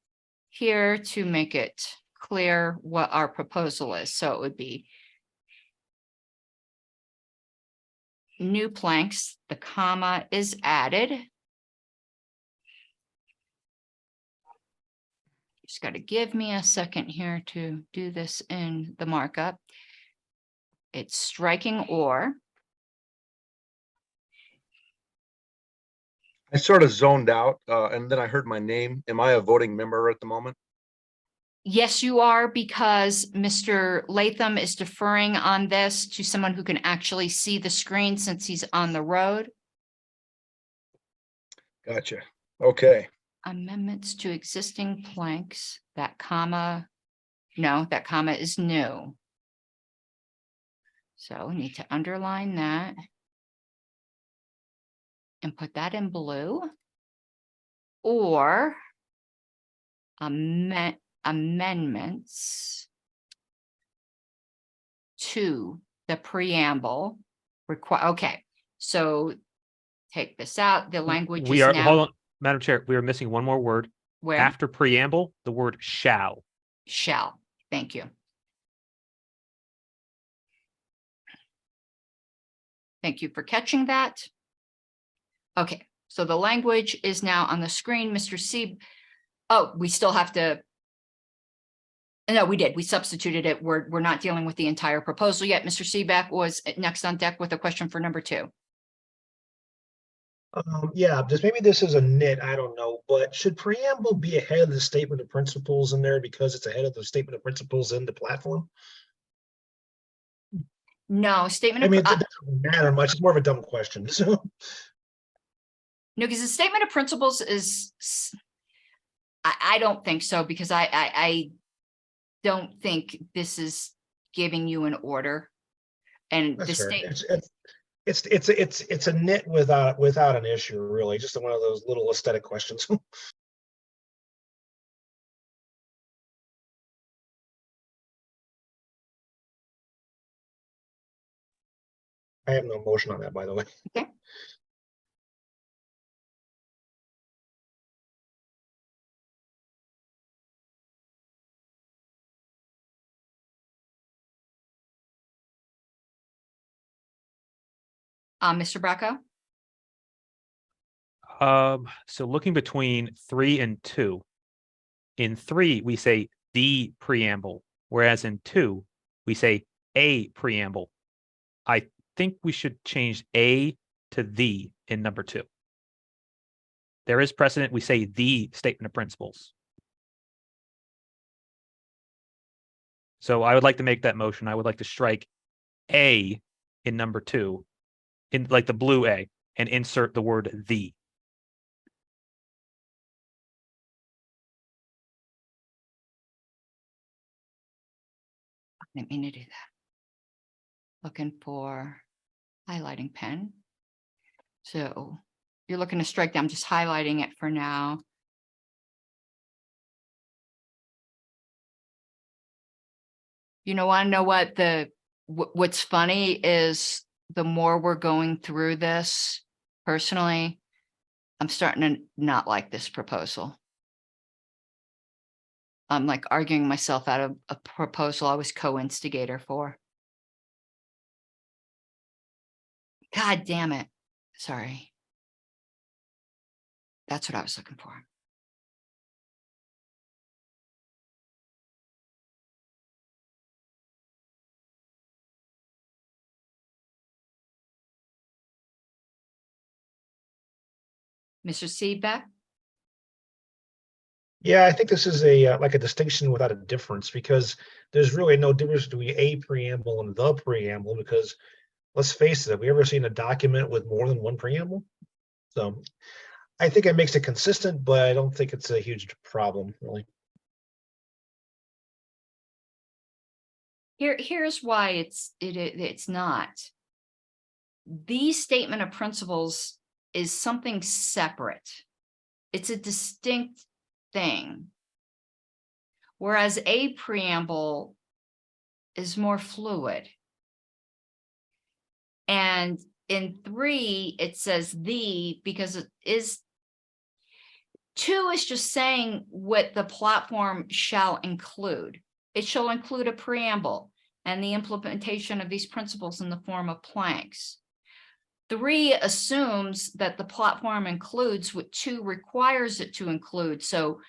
here to make it clear what our proposal is. So it would be new planks, the comma is added. Just got to give me a second here to do this in the markup. It's striking or. I sort of zoned out, and then I heard my name. Am I a voting member at the moment? Yes, you are, because Mr. Latham is deferring on this to someone who can actually see the screen since he's on the road. Gotcha. Okay. Amendments to existing planks, that comma, no, that comma is new. So we need to underline that and put that in blue. Or amendments to the preamble require, okay, so take this out, the language We is are, now hold on, Madam Chair, we are missing one more word. where After preamble, the word shall. shall, thank you. Thank you for catching that. Okay, so the language is now on the screen, Mr. Sieb. Oh, we still have to. No, we did. We substituted it. We're not dealing with the entire proposal yet. Mr. Seebeck was next on deck with a question for number 2. Yeah, just maybe this is a nit, I don't know, but should preamble be ahead of the statement of principles in there because it's ahead of the statement of principles in the platform? No, statement I of, mean, it doesn't matter much. It's more of a dumb question. So, no, because the statement of principles is, I don't think so, because I don't think this is giving you an order. And the that's fair. state, It's a nit without an issue, really. Just one of those little aesthetic questions. I have no motion on that, by the way. okay. Mr. Bracco? So looking between 3 and 2, in 3, we say the preamble, whereas in 2, we say a preamble. I think we should change a to the in number 2. There is precedent. We say the statement of principles. So I would like to make that motion. I would like to strike a in number 2, in like the blue A, and insert the word the. I didn't mean to do that. Looking for highlighting pen. So you're looking to strike down, I'm just highlighting it for now. You know, want to know what what's funny is the more we're going through this, personally, I'm starting to not like this proposal. I'm like arguing myself out of a proposal I was co-instigator for. God damn it. Sorry. That's what I was looking for. Mr. Seebeck? Yeah, I think this is a like a distinction without a difference, because there's really no difference between a preamble and the preamble, because let's face it, have we ever seen a document with more than one preamble? So I think it makes it consistent, but I don't think it's a huge problem, really. Here's why it's not. The statement of principles is something separate. It's a distinct thing. Whereas a preamble is more fluid. And in 3, it says the, because it is 2 is just saying what the platform shall include. It shall include a preamble and the implementation of these principles in the form of planks. 3 assumes that the platform includes what 2 requires it to include. So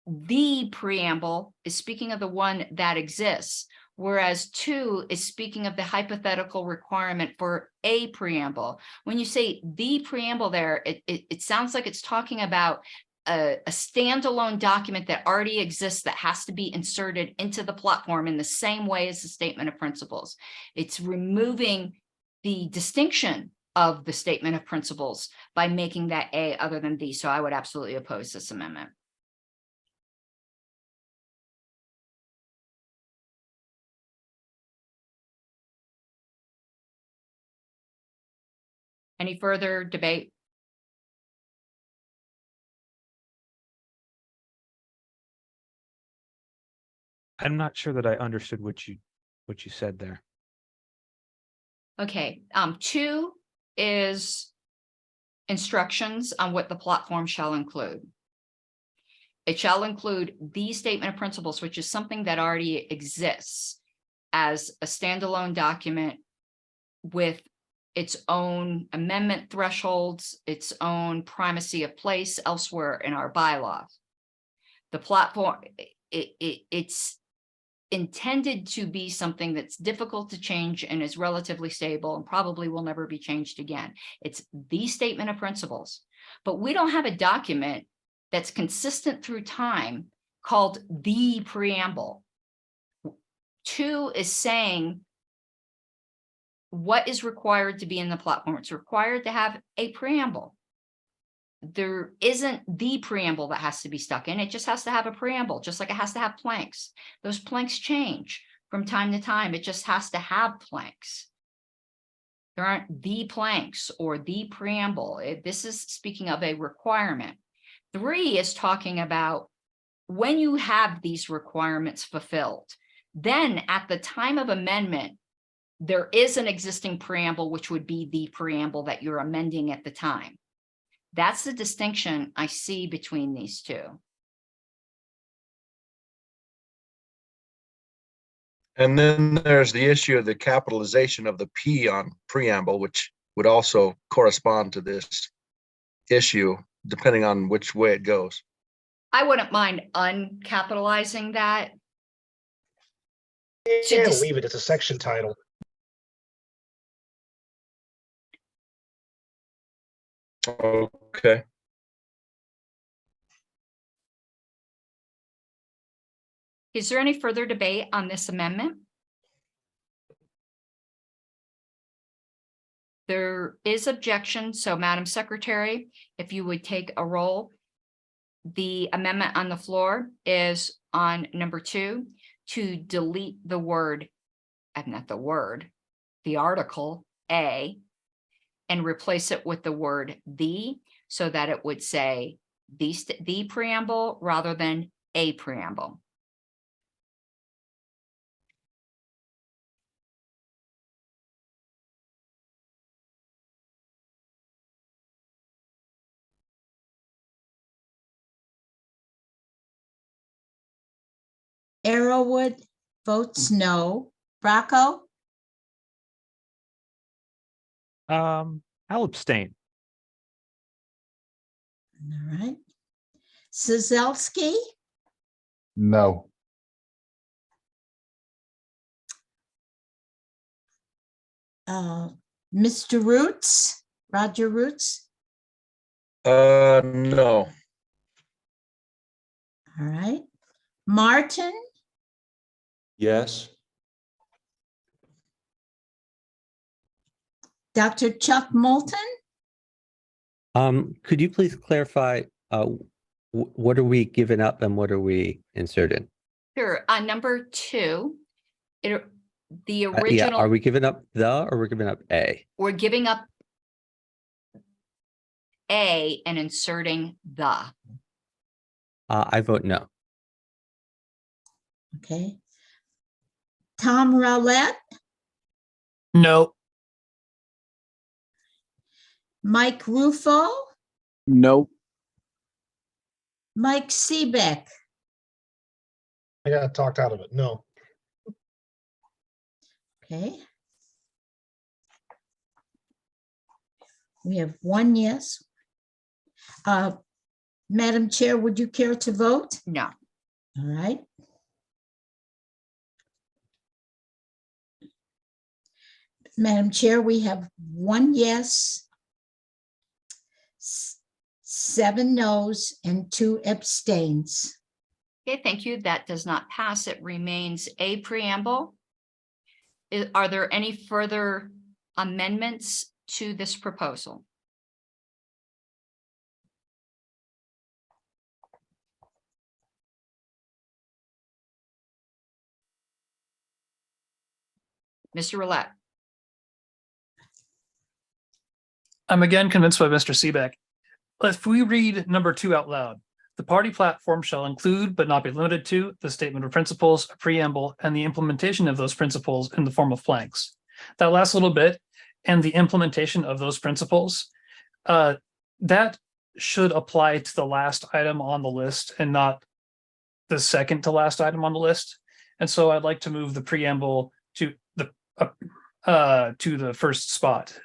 the preamble is speaking of the one that exists, whereas 2 is speaking of the hypothetical requirement for a preamble. When you say the preamble there, it sounds like it's talking about a standalone document that already exists that has to be inserted into the platform in the same way as the statement of principles. It's removing the distinction of the statement of principles by making that a other than the. So I would absolutely oppose this amendment. Any further debate? I'm not sure that I understood what you said there. Okay, 2 is instructions on what the platform shall include. It shall include the statement of principles, which is something that already exists as a standalone document with its own amendment thresholds, its own primacy of place elsewhere in our bylaws. The platform, it's intended to be something that's difficult to change and is relatively stable and probably will never be changed again. It's the statement of principles, but we don't have a document that's consistent through time called the preamble. 2 is saying what is required to be in the platform. It's required to have a preamble. There isn't the preamble that has to be stuck in. It just has to have a preamble, just like it has to have planks. Those planks change from time to time. It just has to have planks. There aren't the planks or the preamble. This is speaking of a requirement. 3 is talking about when you have these requirements fulfilled, then at the time of amendment, there is an existing preamble, which would be the preamble that you're amending at the time. That's the distinction I see between these two. And then there's the issue of the capitalization of the P on preamble, which would also correspond to this issue, depending on which way it goes. I wouldn't mind uncapitalizing that. Yeah, leave it. It's a section title. Okay. Is there any further debate on this amendment? There is objection, so Madam Secretary, if you would take a roll. The amendment on the floor is on number 2 to delete the word, not the word, the article A, and replace it with the word the, so that it would say the preamble rather than a preamble. Arrowwood votes no. Bracco? I'll abstain. All right. Sizelski? No. Mr. Roots? Roger Roots? No. All right. Martin? Yes. Dr. Chuck Moulton? Could you please clarify, what are we giving up and what are we inserting? Sure, on number 2, the Yeah, original, are we giving up the or we're giving up a? we're giving up A and inserting the. I vote no. Okay. Tom Rowlett? No. Mike Rufo? Nope. Mike Seebeck? I got talked out of it. No. Okay. We have 1 yes. Madam Chair, would you care to vote? No. All right. Madam Chair, we have 1 yes, 7 noes, and 2 abstains. Okay, thank you. That does not pass. It remains a preamble. Are there any further amendments to this proposal? Mr. Roulette? I'm again convinced by Mr. Seebeck. If we read number 2 out loud, the party platform shall include but not be limited to the statement of principles, a preamble, and the implementation of those principles in the form of planks. That last little bit, and the implementation of those principles, that should apply to the last item on the list and not the second to last item on the list. And so I'd like to move the preamble to the first spot.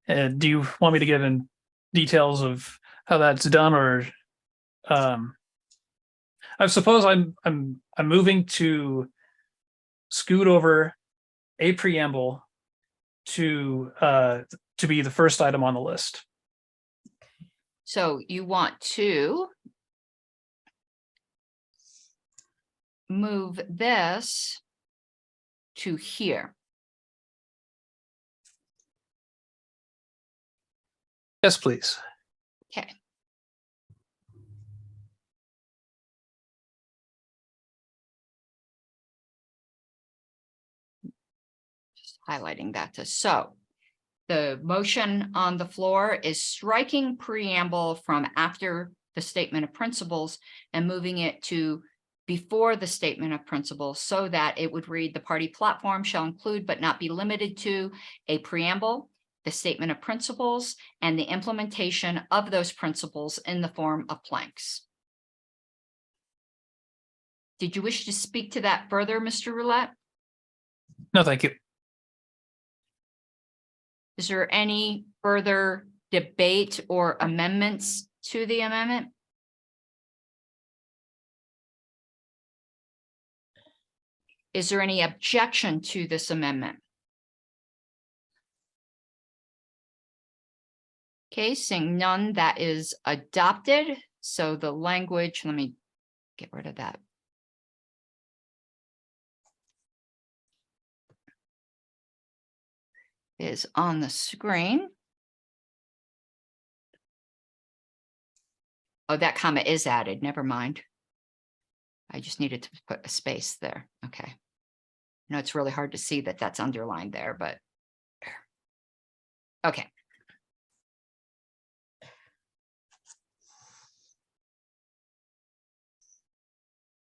Do you want me to give in details of how that's done, or I suppose I'm moving to scoot over a preamble to be the first item on the list. So you want to move this to here. Yes, please. Okay. Just highlighting that to so. The motion on the floor is striking preamble from after the statement of principles and moving it to before the statement of principles so that it would read the party platform shall include but not be limited to a preamble, the statement of principles, and the implementation of those principles in the form of planks. Did you wish to speak to that further, Mr. Roulette? No, thank you. Is there any further debate or amendments to the amendment? Is there any objection to this amendment? Okay, seeing none, that is adopted. So the language, let me get rid of that. Is on the screen. Oh, that comma is added. Never mind. I just needed to put a space there. Okay. No, it's really hard to see that that's underlined there, but okay.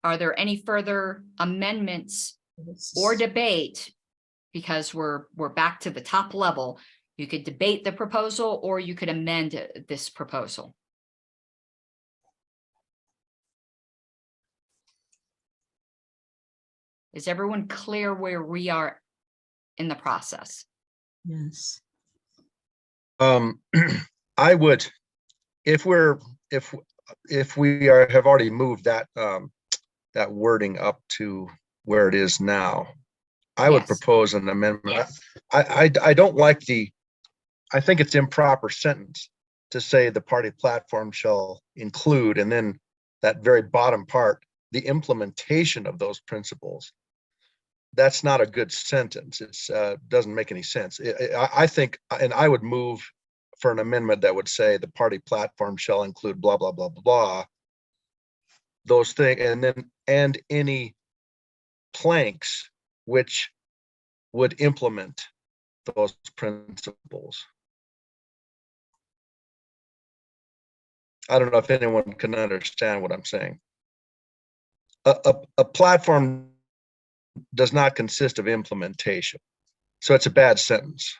Are there any further amendments or debate? Because we're back to the top level. You could debate the proposal or you could amend this proposal. Is everyone clear where we are in the process? Yes. I would, if we have already moved that, that wording up to where it is now, I would Yes. propose an amendment. Yes. I don't like I think it's improper sentence to say the party platform shall include, and then that very bottom part, the implementation of those principles. That's not a good sentence. It's doesn't make any sense. I think, and I would move for an amendment that would say the party platform shall include blah, blah, blah, blah, blah. Those things, and any planks which would implement those principles. I don't know if anyone can understand what I'm saying. A platform does not consist of implementation. So it's a bad sentence.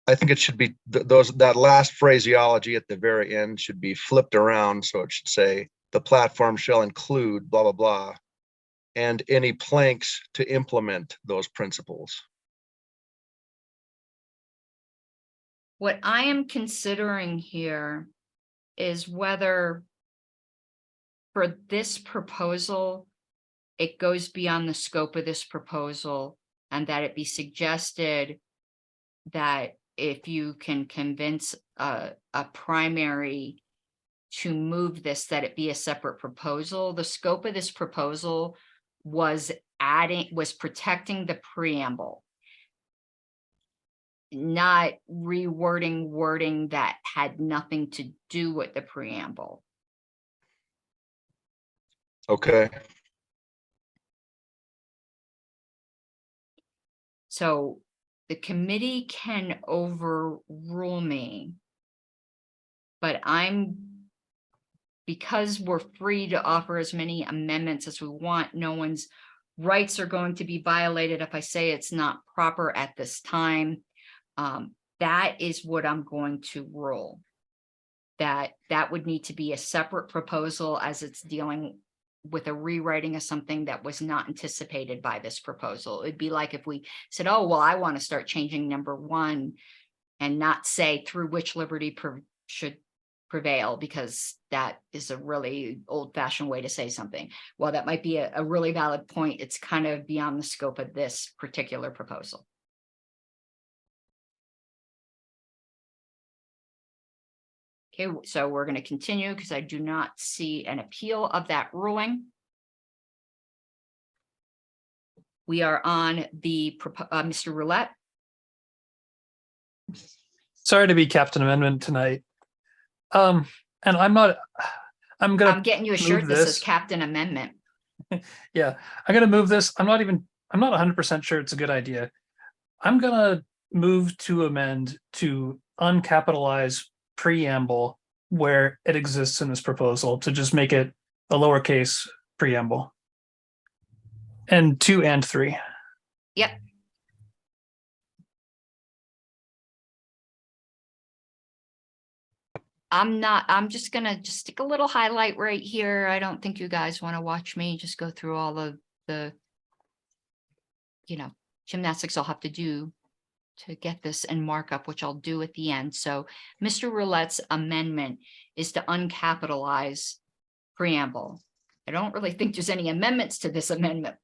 I think it should be that last phraseology at the very end should be flipped around. So it should say the platform shall include blah, blah, blah, and any planks to implement those principles. What I am considering here is whether for this proposal, it goes beyond the scope of this proposal, and that it be suggested that if you can convince a primary to move this, that it be a separate proposal. The scope of this proposal was protecting the preamble, not rewording wording that had nothing to do with the preamble. Okay. So the committee can overrule me, but because we're free to offer as many amendments as we want, no one's rights are going to be violated if I say it's not proper at this time. That is what I'm going to rule. That would need to be a separate proposal, as it's dealing with a rewriting of something that was not anticipated by this proposal. It'd be like if we said, oh, well, I want to start changing number 1 and not say through which liberty should prevail, because that is a really old-fashioned way to say something. Well, that might be a really valid point. It's kind of beyond the scope of this particular proposal. Okay, so we're going to continue because I do not see an appeal of that ruling. We are on the Mr. Roulette. Sorry to be Captain Amendment tonight. And I'm getting you a shirt that says Captain Amendment. Yeah, I'm gonna move this. I'm not 100% sure it's a good idea. I'm gonna move to amend to uncapitalize preamble where it exists in this proposal, to just make it a lowercase preamble. And 2 and 3. Yep. I'm just gonna stick a little highlight right here. I don't think you guys want to watch me just go through all of the, gymnastics I'll have to do to get this and markup, which I'll do at the end. So Mr. Roulette's amendment is to uncapitalize preamble. I don't really think there's any amendments to this amendment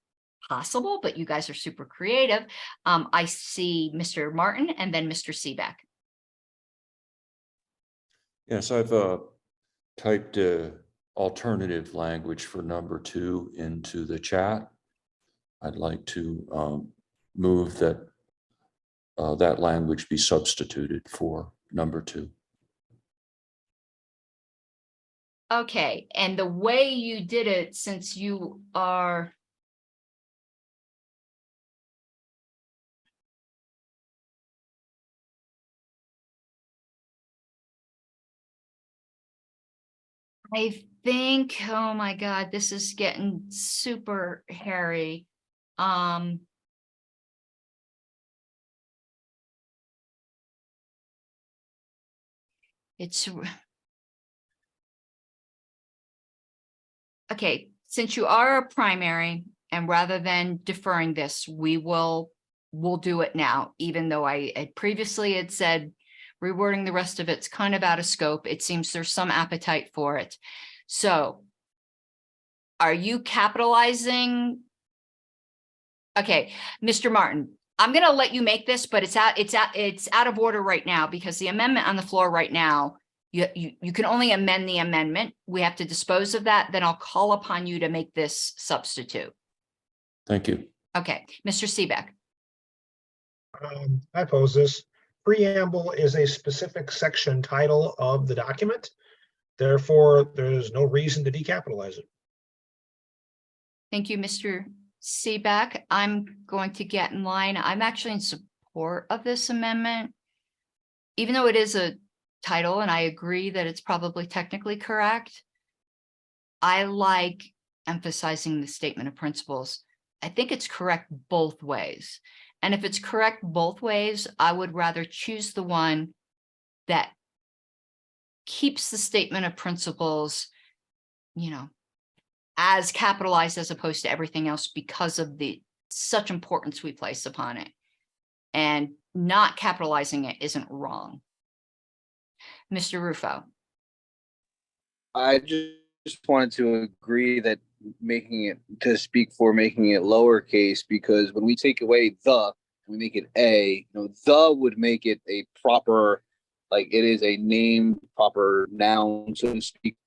possible, but you guys are super creative. I see Mr. Martin and then Mr. Seebeck. Yes, I've typed alternative language for number 2 into the chat. I'd like to move that that language be substituted for number 2. Okay, and the way you did it, since you are I think, oh my God, this is getting super hairy. It's okay, since you are a primary And rather than deferring this, we'll do it now, even though I had previously had said rewording the rest of it's kind of out of scope. It seems there's some appetite for it. So are you capitalizing? Okay, Mr. Martin, I'm going to let you make this, but it's out of order right now because the amendment on the floor right now, you can only amend the amendment. We have to dispose of that. Then I'll call upon you to make this substitute. Thank you. Okay, Mr. Seebeck. I pose this. Preamble is a specific section title of the document. Therefore, there's no reason to decapitalize it. Thank you, Mr. Seebeck. I'm going to get in line. I'm actually in support of this amendment. Even though it is a title and I agree that it's probably technically correct, I like emphasizing the statement of principles. I think it's correct both ways. And if it's correct both ways, I would rather choose the one that keeps the statement of principles, as capitalized as opposed to everything else because of the such importance we place upon it. And not capitalizing it isn't wrong. Mr. Rufo. I just wanted to agree that making it lowercase, because when we take away the, we make it a, the would make it a proper, like it is a named proper noun, so to speak.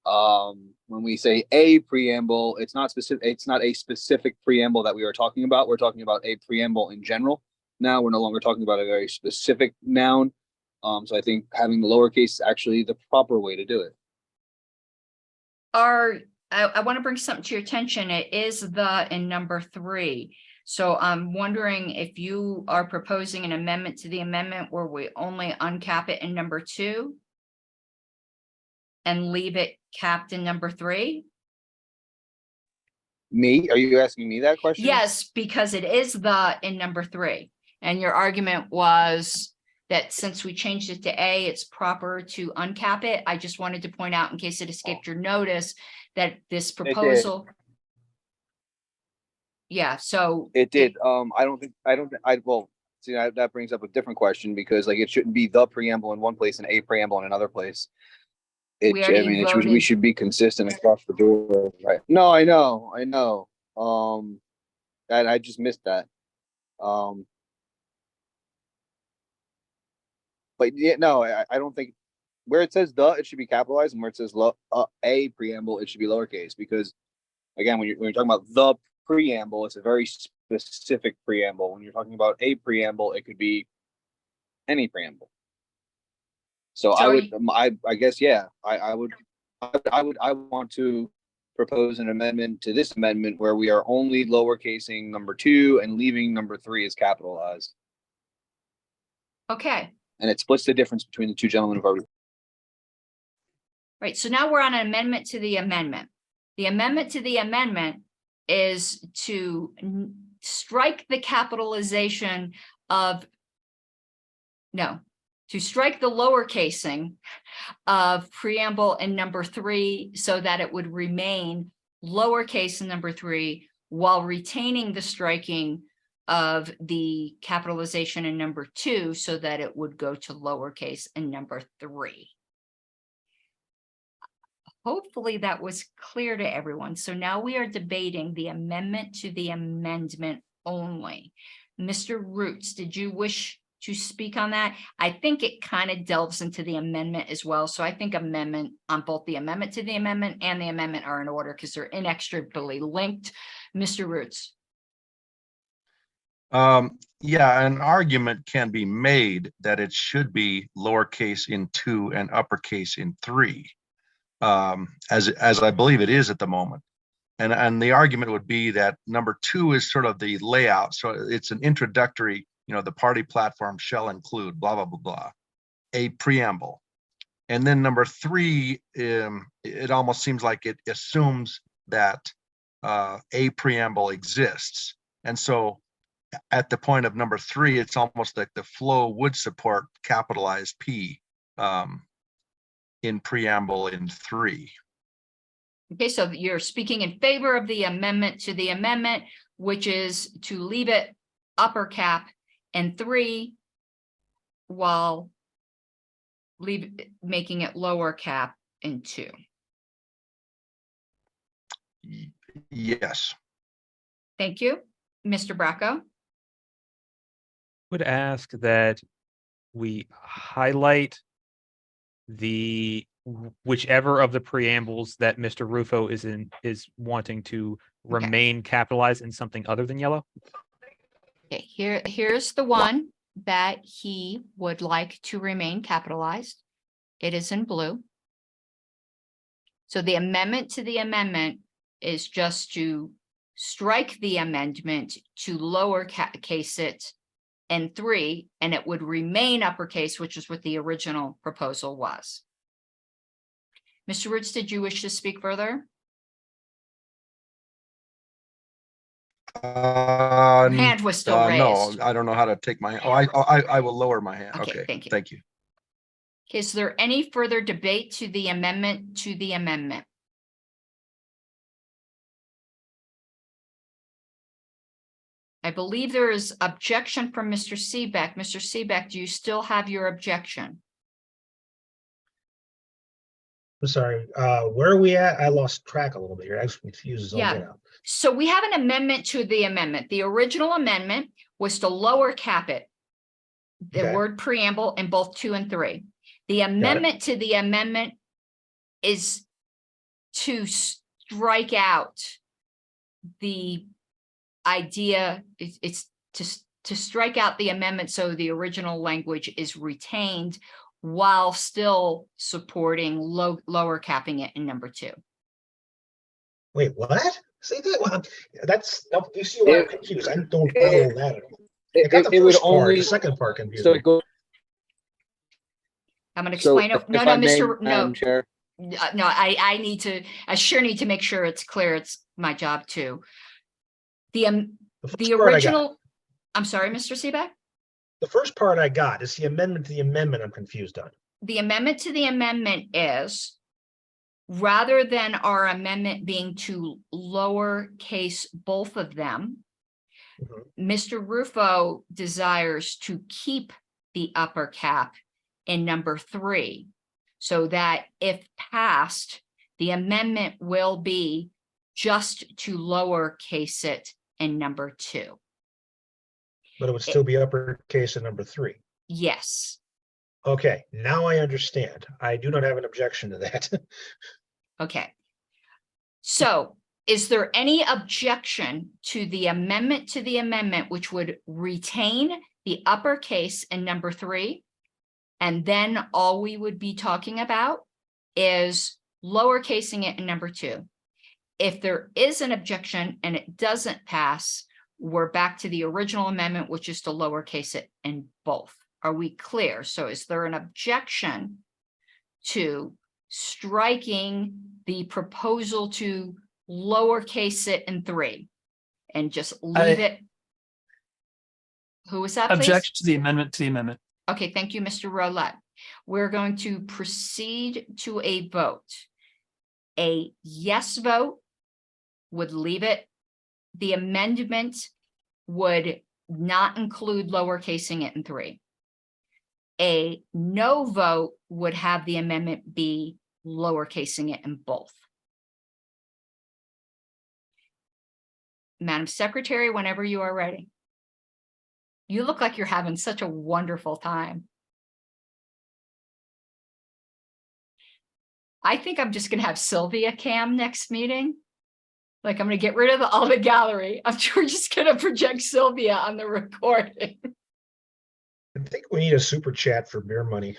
When we say a preamble, it's not specific. It's not a specific preamble that we are talking about. We're talking about a preamble in general. Now we're no longer talking about a very specific noun. So I think having the lowercase is actually the proper way to do it. I want to bring something to your attention. It is the in number 3. So I'm wondering if you are proposing an amendment to the amendment where we only uncap it in number 2 and leave it capped in number 3. Me? Are you asking me that question? Yes, because it is the in number 3. And your argument was that since we changed it to A, it's proper to uncap it. I just wanted to point out, in case it escaped your notice, that this proposal. Yeah, so. It did. Well, see, that brings up a different question, because like it shouldn't be the preamble in one place and a preamble in another place. We should be consistent across the board, right? No, I know. I just missed that. But yeah, no, I don't think where it says the, it should be capitalized, and where it says a preamble, it should be lowercase, because again, when you're talking about the preamble, it's a very specific preamble. When you're talking about a preamble, it could be any preamble. So I guess, yeah, I would want to propose an amendment to this amendment where we are only lowercasing number 2 and leaving number 3 as capitalized. Okay. And it splits the difference between the two gentlemen who've already. Right, so now we're on an amendment to the amendment. The amendment to the amendment is to strike the capitalization of, to strike the lowercasing of preamble in number 3 so that it would remain lowercase in number 3 while retaining the striking of the capitalization in number 2 so that it would go to lowercase in number 3. Hopefully that was clear to everyone. So now we are debating the amendment to the amendment only. Mr. Roots, did you wish to speak on that? I think it kind of delves into the amendment as well. So I think amendment on both the amendment to the amendment and the amendment are in order because they're inextricably linked. Mr. Roots. Yeah, an argument can be made that it should be lowercase in 2 and uppercase in 3, as I believe it is at the moment. And the argument would be that number 2 is sort of the layout. So it's an introductory, the party platform shall include blah, blah, blah, blah, a preamble. And then number 3, it almost seems like it assumes that a preamble exists. And so at the point of number 3, it's almost like the flow would support capitalized P in preamble in 3. Okay, so you're speaking in favor of the amendment to the amendment, which is to leave it upper cap and 3 while making it lower cap in 2. Yes. Thank you. Mr. Bracco? Would ask that we highlight whichever of the preambles that Mr. Rufo is wanting to Okay. remain capitalized in something other than yellow. Okay, here's the one that he would like to remain capitalized. It is in blue. So the amendment to the amendment is just to strike the amendment to lower case it in 3, and it would remain uppercase, which is what the original proposal was. Mr. Roots, did you wish to speak further? Hand was still No, raised. I don't know how to take my, I will lower my hand. Okay, Okay, thank you. thank you. Okay, is there any further debate to the amendment to the amendment? I believe there is objection from Mr. Seebeck. Mr. Seebeck, do you still have your objection? I'm sorry, where are we at? I lost track a little bit here. I was confused as all Yeah. get out. So we have an amendment to the amendment. The original amendment was to lower cap it. The Okay. word preamble in both 2 and 3. The amendment to the amendment is to strike out the idea, it's to strike out the amendment so the original language is retained while still supporting lower capping it in number 2. Wait, what? Say that one. That's, you see why I'm confused. I don't follow that at all. I got the It would first part, only, the second part confused so me. it goes, I'm going to so explain it. No, if no, I may, Mr. No, Madam Chair, no, I sure need to make sure it's clear. It's my job too. The first the part I got. original, I'm sorry, Mr. Seebeck? The first part I got is the amendment to the amendment I'm confused on. The amendment to the amendment is, rather than our amendment being to lower case both of them, Mr. Rufo desires to keep the upper cap in number 3, so that if passed, the amendment will be just to lower case it in number 2. But it would still be uppercase in number 3. Yes. Okay, now I understand. I do not have an objection to that. Okay. So is there any objection to the amendment to the amendment, which would retain the uppercase in number 3? And then all we would be talking about is lowercasing it in number 2. If there is an objection and it doesn't pass, we're back to the original amendment, which is to lowercase it in both. Are we clear? So is there an objection to striking the proposal to lowercase it in 3 and just leave it? Who was that, please? Objection to the amendment to the amendment. Okay, thank you, Mr. Roulette. We're going to proceed to a vote. A yes vote would leave it. The amendment would not include lowercasing it in 3. A no vote would have the amendment be lowercasing it in both. Madam Secretary, whenever you are ready. You look like you're having such a wonderful time. I think I'm just going to have Sylvia cam next meeting. Like, I'm going to get rid of all the gallery. I'm sure we're just going to project Sylvia on the recording. I think we need a super chat for beer money.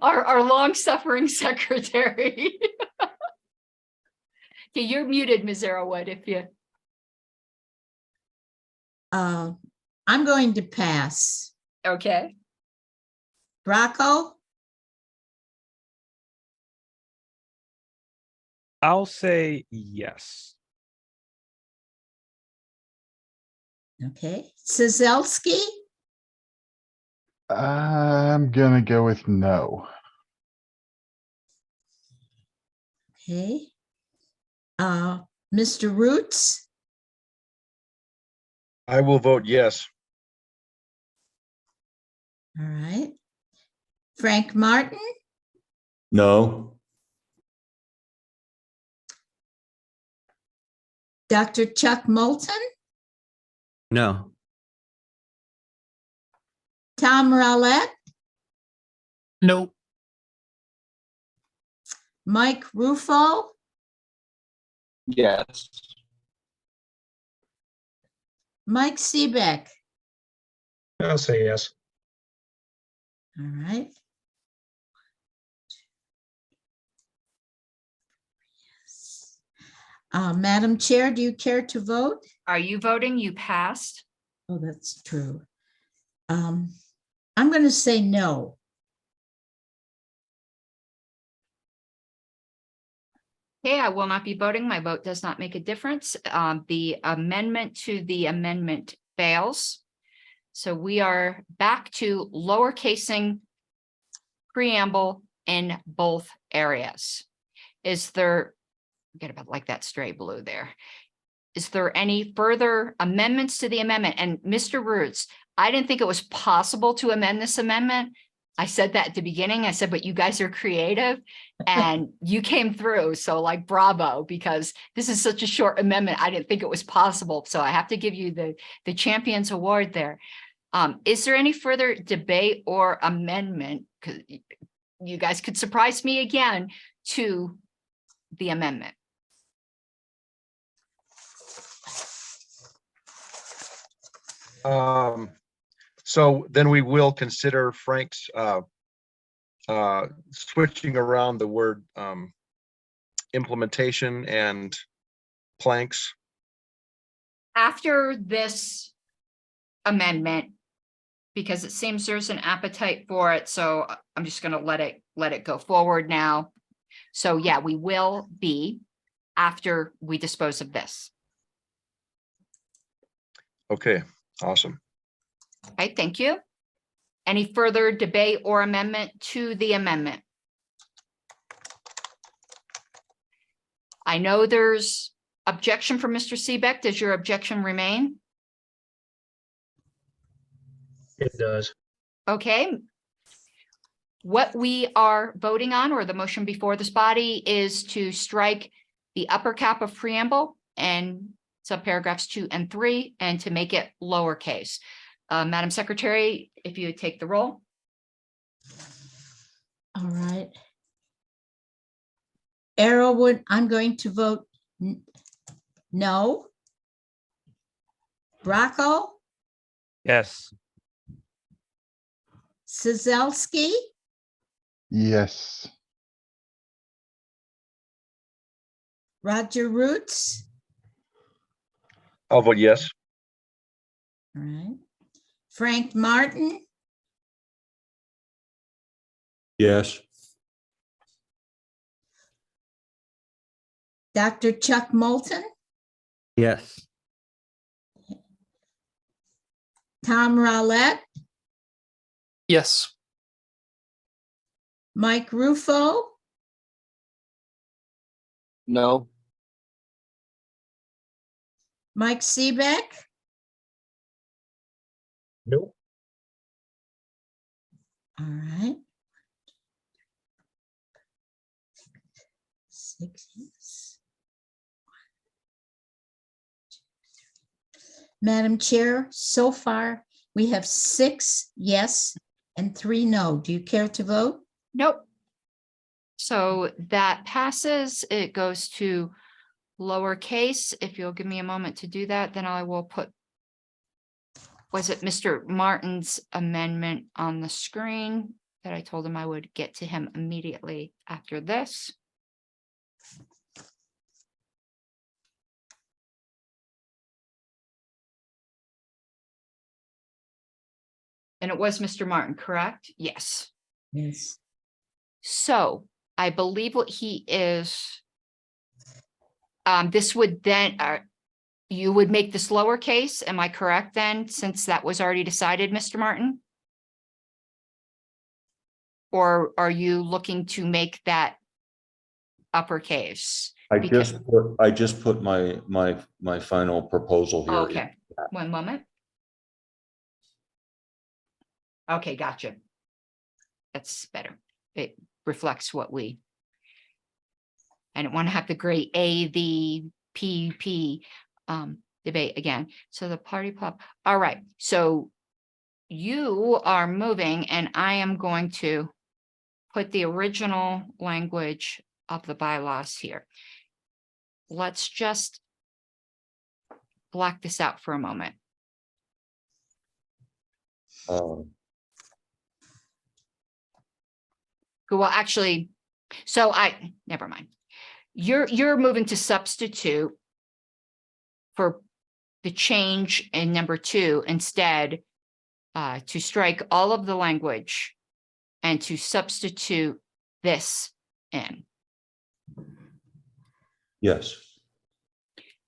Our long-suffering secretary. Okay, you're muted, Ms. Arrowwood, if you. I'm going to pass. Okay. Bracco? I'll say yes. Okay. Sizelski? I'm gonna go with no. Okay. Mr. Roots, I will vote yes. all right. Frank Martin, No. Dr. Chuck Moulton, No. Tom Rowlett, No. Mike Ruffo, Yes. Mike Seebeck. I'll say yes. All right. Madam Chair, do you care to vote? Are you voting? You passed. Oh, that's true. I'm going to say no. Okay, I will not be voting. My vote does not make a difference. The amendment to the amendment fails. So we are back to lowercasing preamble in both areas. Is there, forget about like that stray blue there. Is there any further amendments to the amendment? And Mr. Roots, I didn't think it was possible to amend this amendment. I said that at the beginning. I said, but you guys are creative and you came through. So like, bravo, because this is such a short amendment. I didn't think it was possible. So I have to give you the Champions Award there. Is there any further debate or amendment? Because you guys could surprise me again to the amendment. So then we will consider Frank's switching around the word implementation and planks. After this amendment, because it seems there's an appetite for it, so I'm just going to let it go forward now. So yeah, we will be after we dispose of this. Okay, awesome. Okay, thank you. Any further debate or amendment to the amendment? I know there's objection from Mr. Seebeck. Does your objection remain? It does. Okay. What we are voting on, or the motion before this body, is to strike the upper cap of preamble and subparagraphs 2 and 3, and to make it lowercase. Madam Secretary, if you would take the roll. All right. Arrowwood, I'm going to vote no. Bracco, Yes. Sizelski, Yes. Roger Roots. I'll vote yes. All right. Frank Martin, Yes. Dr. Chuck Moulton, Yes. Tom Rowlett, Yes. Mike Ruffo, No. Mike Seebeck, Nope. all right. 6 yes. Madam Chair, so far we have 6 yes and 3 no. Do you care to vote? Nope. So that passes. It goes to lowercase. If you'll give me a moment to do that, then I will put, was it Mr. Martin's amendment on the screen that I told him I would get to him immediately after this. And it was Mr. Martin, correct? Yes. Yes. So I believe what he is, this would then, you would make this lowercase, am I correct then, since that was already decided, Mr. Martin? Or are you looking to make that uppercase? Because- I just put my final proposal here. Okay, one moment. Okay, gotcha. That's better. It reflects what I don't want to have the great AVPP debate again. So the party pop. All right. So you are moving and I am going to put the original language of the bylaws here. Let's just black this out for a moment. Well, actually, so never mind. You're moving to substitute for the change in number 2 instead, to strike all of the language and to substitute this in. Yes.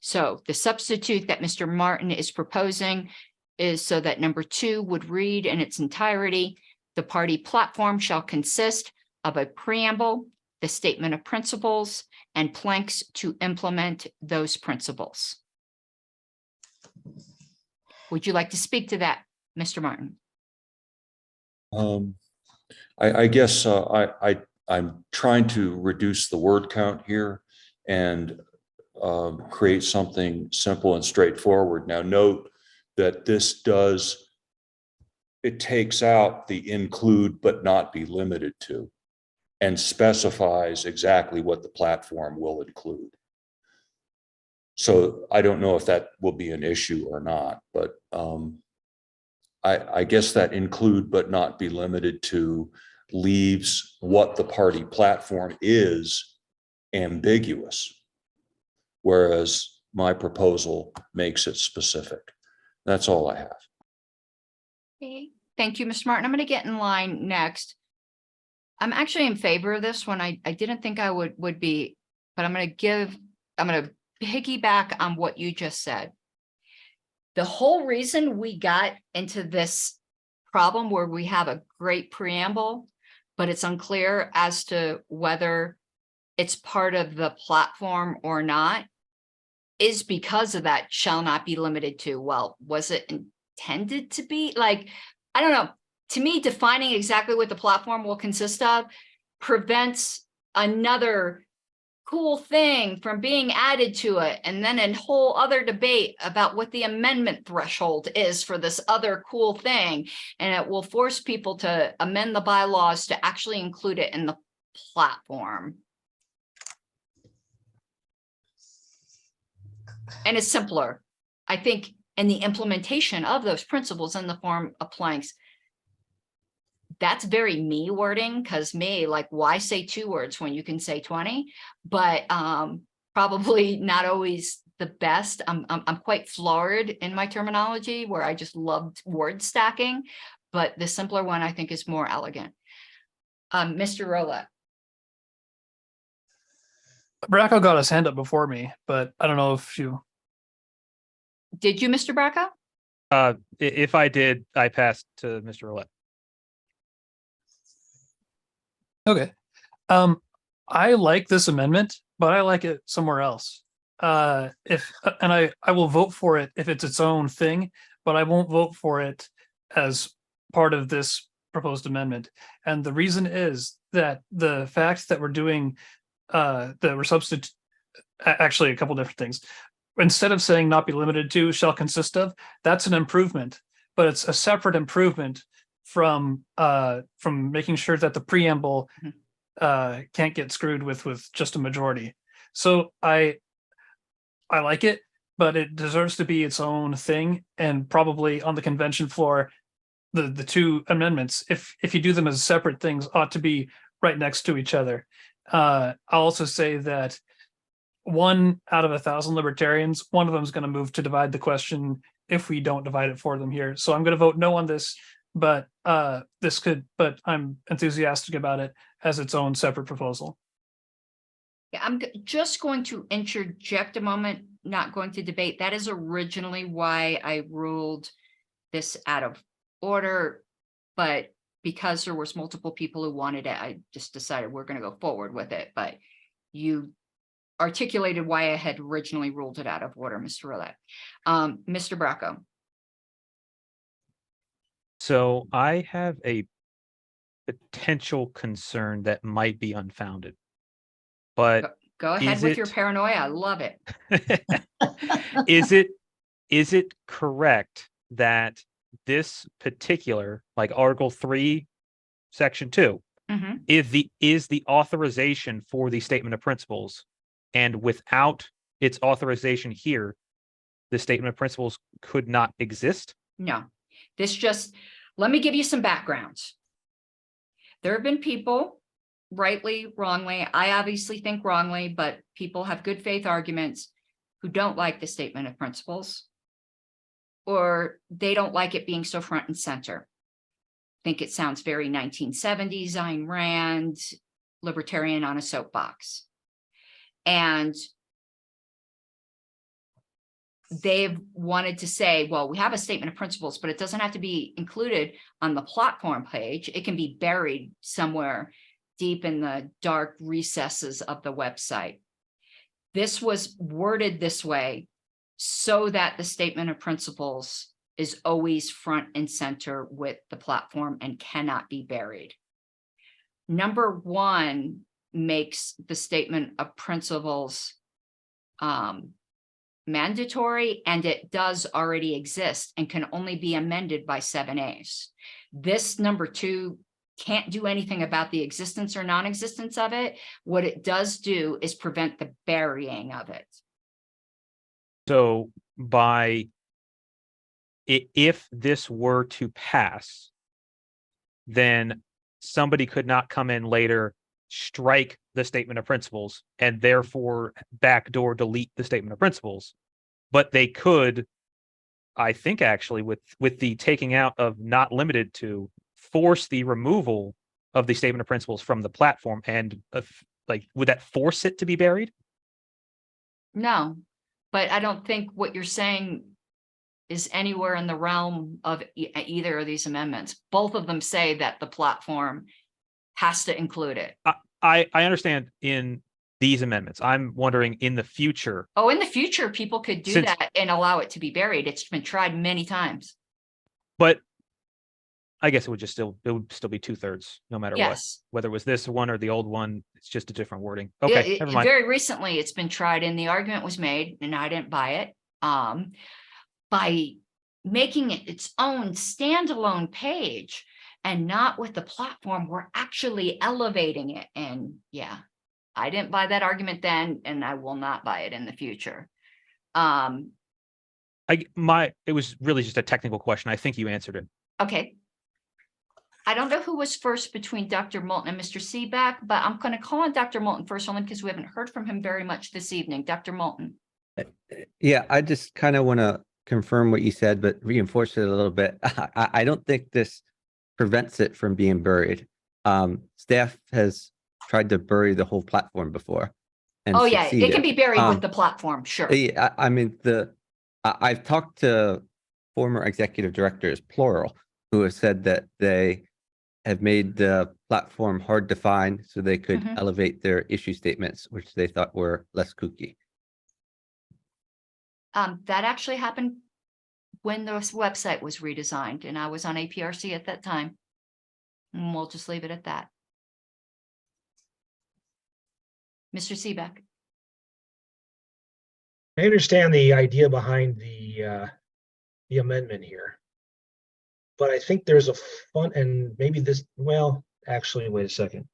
So the substitute that Mr. Martin is proposing is so that number 2 would read in its entirety, the party platform shall consist of a preamble, the statement of principles, and planks to implement those principles. Would you like to speak to that, Mr. Martin? I guess I'm trying to reduce the word count here and create something simple and straightforward. Now, note that this it takes out the include but not be limited to and specifies exactly what the platform will include. So I don't know if that will be an issue or not, but I guess that include but not be limited to leaves what the party platform is ambiguous, whereas my proposal makes it specific. That's all I have. Okay. Thank you, Mr. Martin. I'm going to get in line next. I'm actually in favor of this one. I didn't think I would be, but I'm going to piggyback on what you just said. The whole reason we got into this problem where we have a great preamble, but it's unclear as to whether it's part of the platform or not, is because of that shall not be limited to. Well, was it intended to be? Like, I don't know. To me, defining exactly what the platform will consist of prevents another cool thing from being added to it, and then a whole other debate about what the amendment threshold is for this other cool thing, and it will force people to amend the bylaws to actually include it in the platform. And it's simpler, I think, in the implementation of those principles in the form of planks. That's very me wording, because me, like, why say 2 words when you can say 20? But probably not always the best. I'm quite florid in my terminology, where I just loved word stacking, but the simpler one I think is more elegant. Mr. Rowlett. Bracco got his hand up before me, but I don't know if you. Did you, Mr. Bracco? If I did, I passed to Mr. Roulette. Okay. I like this amendment, but I like it somewhere else. I will vote for it if it's its own thing, but I won't vote for it as part of this proposed amendment. And the reason is that the fact that we're doing that we're substitute actually a couple different things. Instead of saying not be limited to shall consist of, that's an improvement, but it's a separate improvement from making sure that the preamble can't get screwed with just a majority. So I like it, but it deserves to be its own thing, and probably on the convention floor, the 2 amendments, if you do them as separate things, ought to be right next to each other. I'll also say that 1 out of 1,000 libertarians, one of them is going to move to divide the question if we don't divide it for them here. So I'm going to vote no on this, but but I'm enthusiastic about it as its own separate proposal. Yeah, I'm just going to interject a moment, not going to debate. That is originally why I ruled this out of order, but because there was multiple people who wanted it, I just decided we're going to go forward with it. But you articulated why I had originally ruled it out of order, Mr. Roulette. Mr. Bracco. So I have a potential concern that might be unfounded. But Go ahead is with your it- paranoia. I love it. is it correct that this particular, like Article 3, Section 2, Mhm. is the authorization for the statement of principles, and without its authorization here, the statement of principles could not exist? No, let me give you some backgrounds. There have been people, rightly, wrongly, I obviously think wrongly, but people have good faith arguments who don't like the statement of principles, or they don't like it being so front and center. Think it sounds very 1970s, Ayn Rand, libertarian on a soapbox. And they've wanted to say, well, we have a statement of principles, but it doesn't have to be included on the platform page. It can be buried somewhere deep in the dark recesses of the website. This was worded this way so that the statement of principles is always front and center with the platform and cannot be buried. Number one makes the statement of principles mandatory, and it does already exist and can only be amended by 7As. This number 2 can't do anything about the existence or non-existence of it. What it does do is prevent the burying of it. So if this were to pass, then somebody could not come in later, strike the statement of principles, and therefore backdoor delete the statement of principles. But they could, I think, actually, with the taking out of not limited to, force the removal of the statement of principles from the platform. And would that force it to be buried? No, but I don't think what you're saying is anywhere in the realm of either of these amendments. Both of them say that the platform has to include it. I understand in these amendments. I'm wondering in the future. Oh, in the future, people could do that and allow it to be buried. It's been tried many times. But I guess it would still be 2/3, no matter Yes. what. Whether it was this one or the old one, it's just a different wording. Okay, Yeah, never mind. very recently, it's been tried, and the argument was made, and I didn't buy it. By making it its own standalone page and not with the platform, we're actually elevating it. And yeah, I didn't buy that argument then, and I will not buy it in the future. It was really just a technical question. I think you answered it. Okay. I don't know who was first between Dr. Moulton and Mr. Seaback, but I'm going to call on Dr. Moulton first, only because we haven't heard from him very much this evening. Dr. Moulton. Yeah, I just kind of want to confirm what you said, but reinforce it a little bit. I don't think this prevents it from being buried. Staff has tried to bury the whole platform before. And Oh yeah, it succeeded. can be buried with the platform, sure. Yeah, I mean, I've talked to former executive directors, plural, who have said that they have made the platform hard to find so they could elevate their issue statements, which they thought were less kooky. That actually happened when the website was redesigned, and I was on APRC at that time. And we'll just leave it at that. Mr. Seaback. I understand the idea behind the amendment here, but I think there's a fun, and maybe this, well, actually, wait a second.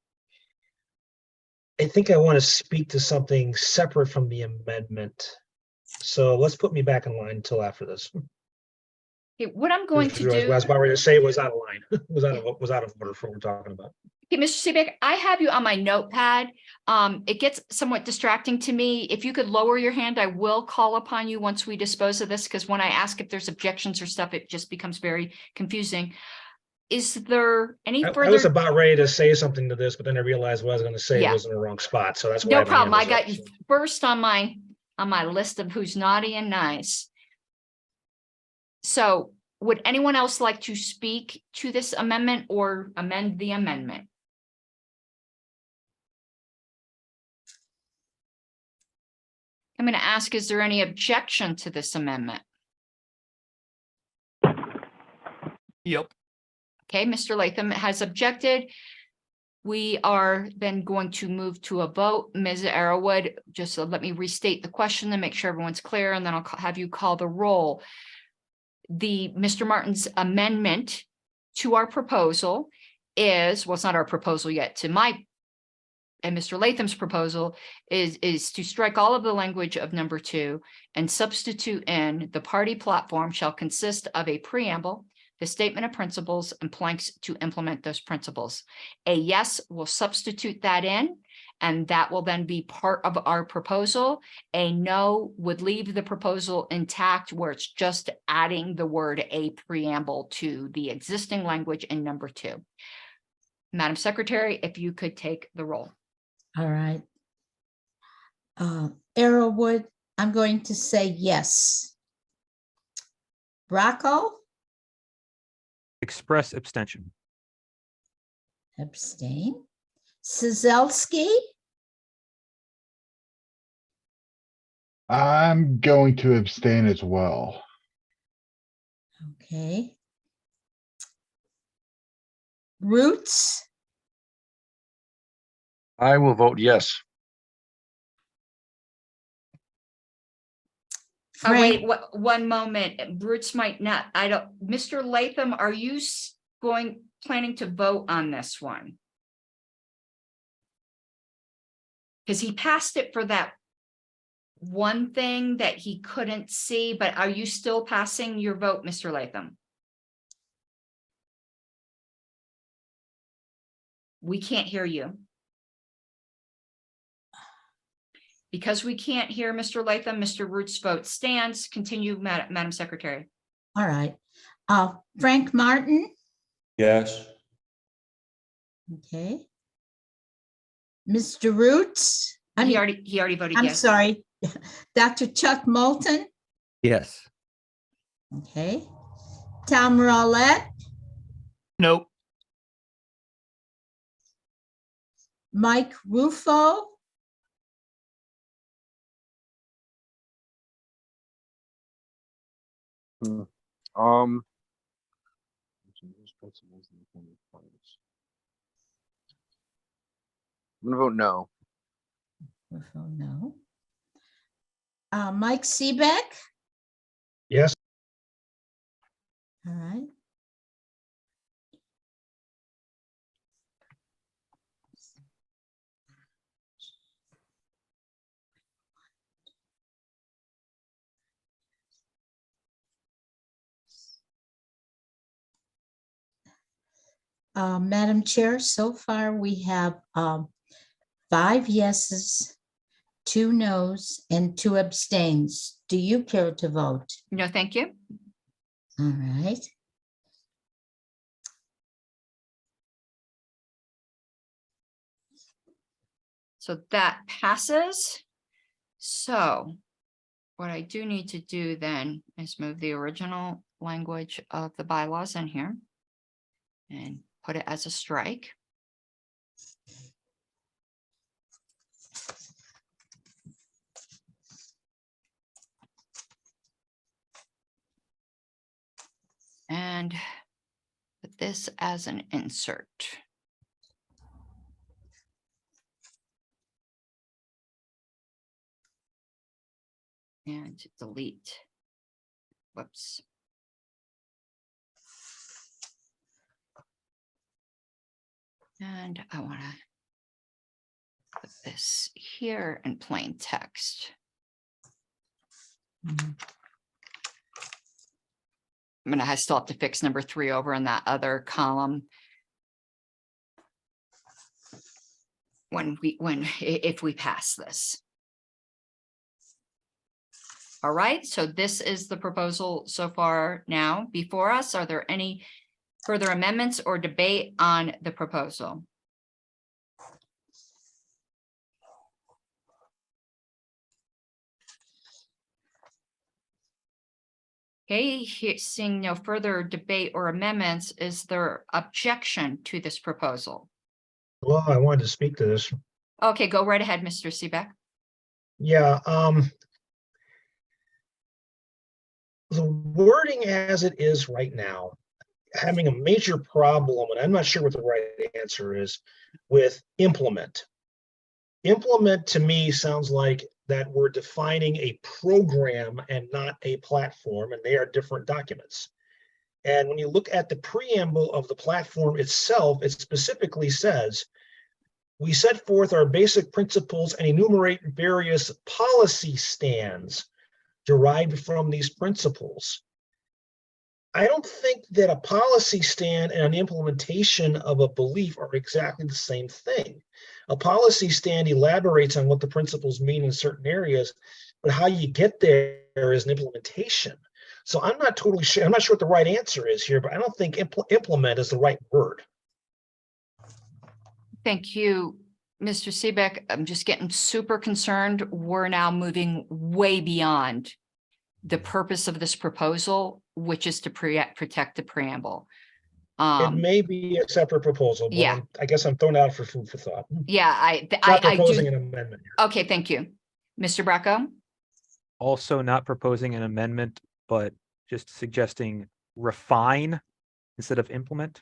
I think I want to speak to something separate from the amendment. So let's put me back in line until after this. Okay, what I'm going to do. What I was about ready to say was out of line, was out of order for what we're talking about. Okay, Mr. Seaback, I have you on my notepad. It gets somewhat distracting to me. If you could lower your hand, I will call upon you once we dispose of this, because when I ask if there's objections or stuff, it just becomes very confusing. Is there any further? I was about ready to say something to this, but then I realized what I was going to say was in the wrong spot. So that's why. No problem. I got you first on my list of who's naughty and nice. So would anyone else like to speak to this amendment or amend the amendment? I'm going to ask, is there any objection to this amendment? Yep. Okay, Mr. Latham has objected. We are then going to move to a vote. Ms. Arrowood, just let me restate the question to make sure everyone's clear, and then I'll have you call the roll. Mr. Martin's amendment to our proposal is, well, it's not our proposal yet, to my and Mr. Latham's proposal is to strike all of the language of number 2 and substitute in the party platform shall consist of a preamble, the statement of principles, and planks to implement those principles. A yes will substitute that in, and that will then be part of our proposal. A no would leave the proposal intact, where it's just adding the word a preamble to the existing language in number 2. Madam Secretary, if you could take the roll. All right. Arrowwood, I'm going to say yes. Bracco, Express abstention. abstain. Sizelski, I'm going to abstain as well. okay. Roots, I will vote yes. Oh, wait, Frank, one moment. Bruce might not, Mr. Latham, are you planning to vote on this one? Because he passed it for that one thing that he couldn't see, but are you still passing your vote, Mr. Latham? We can't hear you. Because we can't hear Mr. Latham, Mr. Root's vote stands. Continue, Madam Secretary. all right. Frank Martin, Yes. okay. Mr. Roots, He already voted I'm yes. sorry. Dr. Chuck Moulton, Yes. okay. Tom Rowlett, Nope. Mike Rufo, Um. I'm gonna vote no. Rufo, no. Mike Seebeck, Yes, all right. Madam Chair, so far we have 5 yeses, 2 nos, and 2 abstains. Do you care to vote? No, thank you. All right. So that passes. So what I do need to do then is move the original language of the bylaws in here and put it as a strike. And put this as an insert. And delete. Whoops. And I want to put this here in plain text. Mhm. I still have to fix number 3 over in that other column. If we pass this. All right, so this is the proposal so far now before us. Are there any further amendments or debate on the proposal? Okay, seeing no further debate or amendments, is there objection to this proposal? well, I wanted to speak to this. Okay, go right ahead, Mr. Seebeck. Yeah, the wording as it is right now, having a major problem, and I'm not sure what the right answer is, with implement. Implement to me sounds like that we're defining a program and not a platform, and they are different documents. And when you look at the preamble of the platform itself, it specifically says, we set forth our basic principles and enumerate various policy stands derived from these principles. I don't think that a policy stand and an implementation of a belief are exactly the same thing. A policy stand elaborates on what the principles mean in certain areas, but how you get there is an implementation. So I'm not totally sure. I'm not sure what the right answer is here, but I don't think implement is the right word. Thank you, Mr. Seebeck. I'm just getting super concerned. We're now moving way beyond the purpose of this proposal, which is to protect the preamble. It may be a separate proposal, but yeah. I guess I'm throwing out for food for thought. Yeah, I proposing do. an amendment here. Okay, thank you. Mr. Bracco? Also not proposing an amendment, but just suggesting refine instead of implement.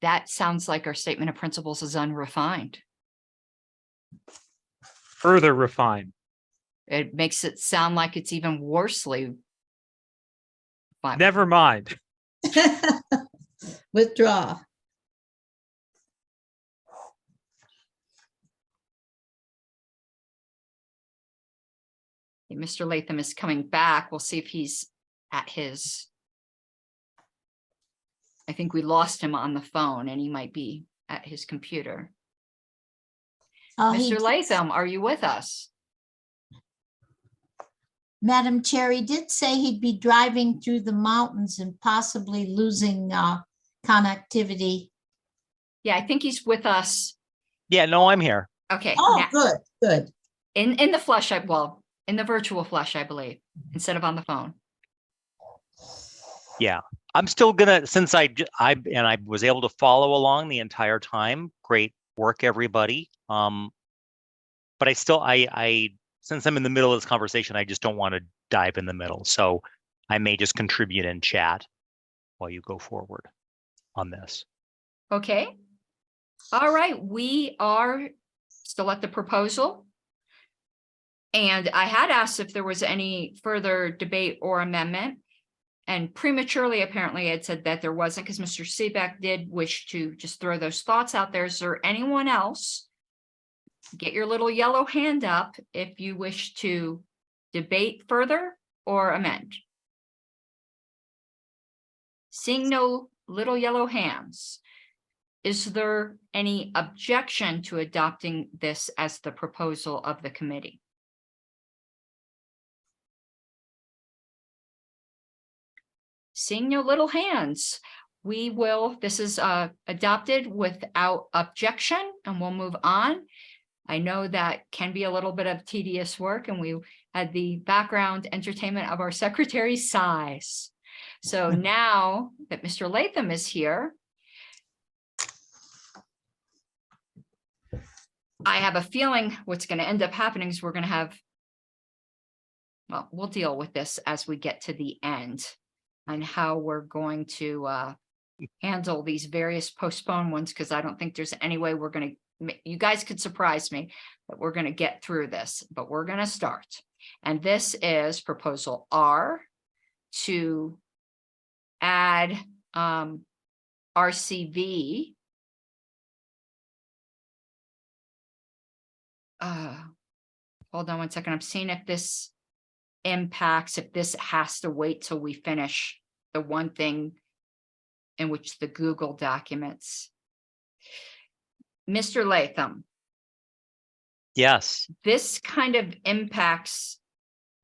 That sounds like our statement of principles is unrefined. Further refine. It makes it sound like it's even worsely. Fine. Never mind. Withdraw. Mr. Latham is coming back. We'll see if he's at his. I think we lost him on the phone and he might be at his computer. Mr. Latham, are you with us? Madam Chair, he did say he'd be driving through the mountains and possibly losing connectivity. Yeah, I think he's with us. Yeah, no, I'm here. Okay. Oh, good, good. In the flesh, in the virtual flesh, I believe, instead of on the phone. Yeah, I'm still gonna, since I was able to follow along the entire time. Great work, everybody. But I since I'm in the middle of this conversation, I just don't want to dive in the middle. So I may just contribute in chat while you go forward on this. Okay. All right. We are still at the proposal. And I had asked if there was any further debate or amendment. And prematurely, apparently, it said that there wasn't, because Mr. Seebeck did wish to just throw those thoughts out there. Is there anyone else? Get your little yellow hand up if you wish to debate further or amend. Seeing no little yellow hands, is there any objection to adopting this as the proposal of the committee? Seeing no little hands, this is adopted without objection, and we'll move on. I know that can be a little bit of tedious work, and we had the background entertainment of our secretary's sighs. So now that Mr. Latham is here, I have a feeling what's going to end up happening is we're going to have, well, we'll deal with this as we get to the end on how we're going to handle these various postponed ones, because I don't think there's any way we're going to, you guys could surprise me, but we're going to get through this, but we're going to start. And this is proposal R to add RCV. Hold on one second. I'm seeing if this impacts, if this has to wait till we finish the one thing in which the Google documents. Mr. Latham. Yes. This kind of impacts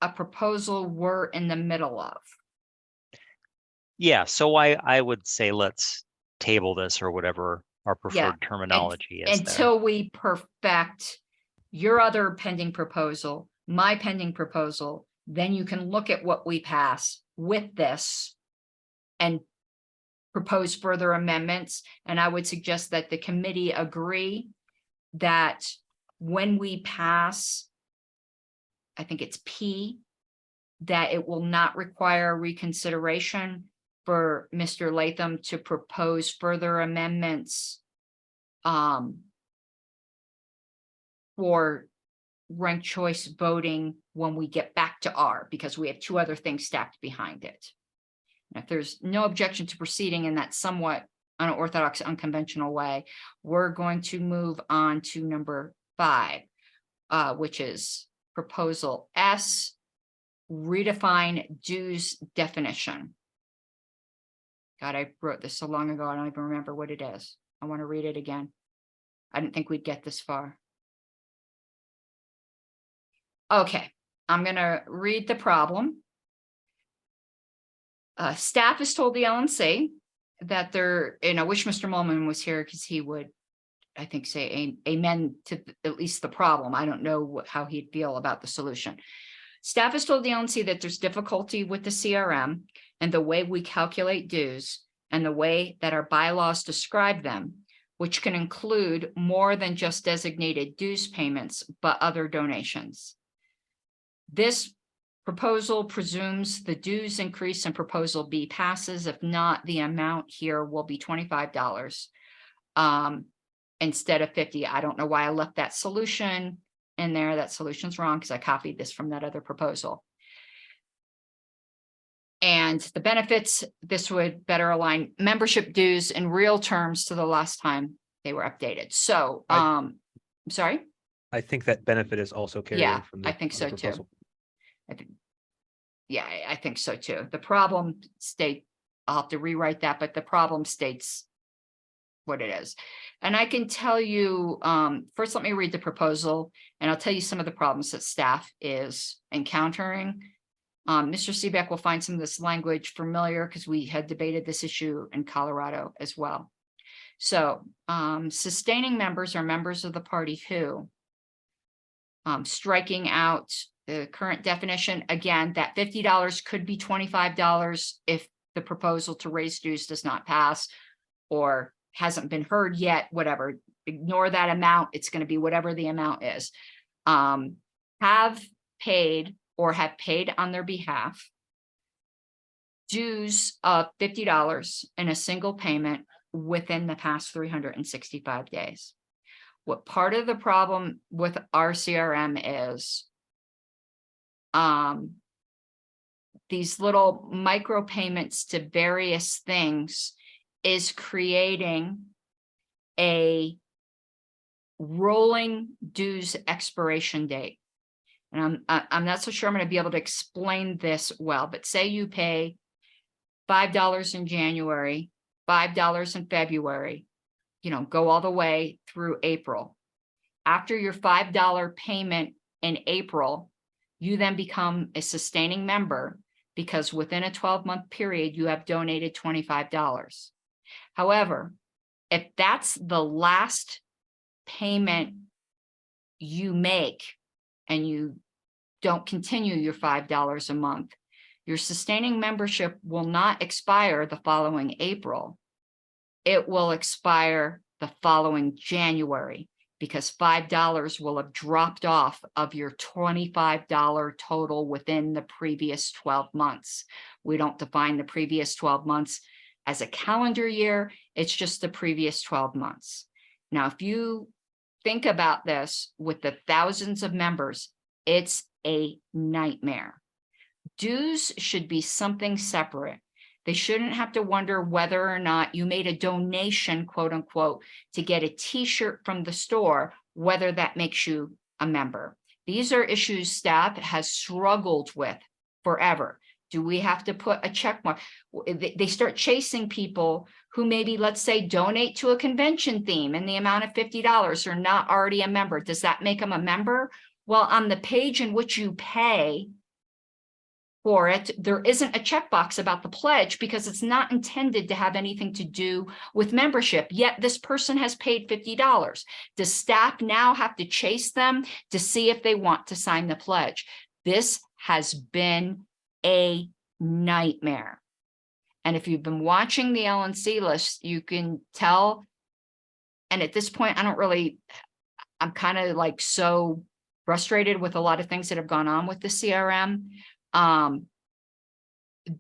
a proposal we're in the middle of. Yeah, so I would say let's table this, or whatever our preferred terminology is. Until we perfect your other pending proposal, my pending proposal, then you can look at what we pass with this and propose further amendments. And I would suggest that the committee agree that when we pass I think it's P, that it will not require reconsideration for Mr. Latham to propose further amendments for ranked choice voting when we get back to R, because we have two other things stacked behind it. And if there's no objection to proceeding in that somewhat unorthodox, unconventional way, we're going to move on to number 5, which is proposal S, redefine dues definition. God, I wrote this so long ago, I don't even remember what it is. I want to read it again. I didn't think we'd get this far. Okay, I'm going to read the problem. Staff has told the LNC that they're, and I wish Mr. Mullman was here because he would, I think, say amen to at least the problem. I don't know how he'd feel about the solution. Staff has told the LNC that there's difficulty with the CRM and the way we calculate dues and the way that our bylaws describe them, which can include more than just designated dues payments, but other donations. This proposal presumes the dues increase and proposal B passes. If not, the amount here will be $25 instead of $50. I don't know why I left that solution in there. That solution's wrong because I copied this from that other proposal. And the benefits, this would better align membership dues in real terms to the last time they were updated. So, I'm sorry? I think that benefit is also carried Yeah, in from the I think so other too. proposal. Yeah, I think so too. The problem state, I'll have to rewrite that, but the problem states what it is. And I can tell you, first, let me read the proposal and I'll tell you some of the problems that staff is encountering. Mr. Seebeck will find some of this language familiar because we had debated this issue in Colorado as well. So sustaining members are members of the party who, striking out the current definition, again, that $50 could be $25 if the proposal to raise dues does not pass or hasn't been heard yet, whatever. Ignore that amount. It's going to be whatever the amount is. Have paid or have paid on their behalf dues of $50 in a single payment within the past 365 days. What part of the problem with our CRM is these little micro payments to various things is creating a rolling dues expiration date. And I'm not so sure I'm going to be able to explain this well, but say you pay $5 in January, $5 in February, go all the way through April. After your $5 payment in April, you then become a sustaining member because within a 12-month period, you have donated $25. However, if that's the last payment you make and you don't continue your $5 a month, your sustaining membership will not expire the following April. It will expire the following January because $5 will have dropped off of your $25 total within the previous 12 months. We don't define the previous 12 months as a calendar year. It's just the previous 12 months. Now, if you think about this with the thousands of members, it's a nightmare. Dues should be something separate. They shouldn't have to wonder whether or not you made a donation, quote unquote, to get a t-shirt from the store, whether that makes you a member. These are issues staff has struggled with forever. Do we have to put a check mark? They start chasing people who maybe, let's say, donate to a convention theme in the amount of $50 or not already a member. Does that make them a member? Well, on the page in which you pay for it, there isn't a checkbox about the pledge because it's not intended to have anything to do with membership, yet this person has paid $50. Does staff now have to chase them to see if they want to sign the pledge? This has been a nightmare. And if you've been watching the LNC list, you can tell, and at this point, I'm kind of like so frustrated with a lot of things that have gone on with the CRM.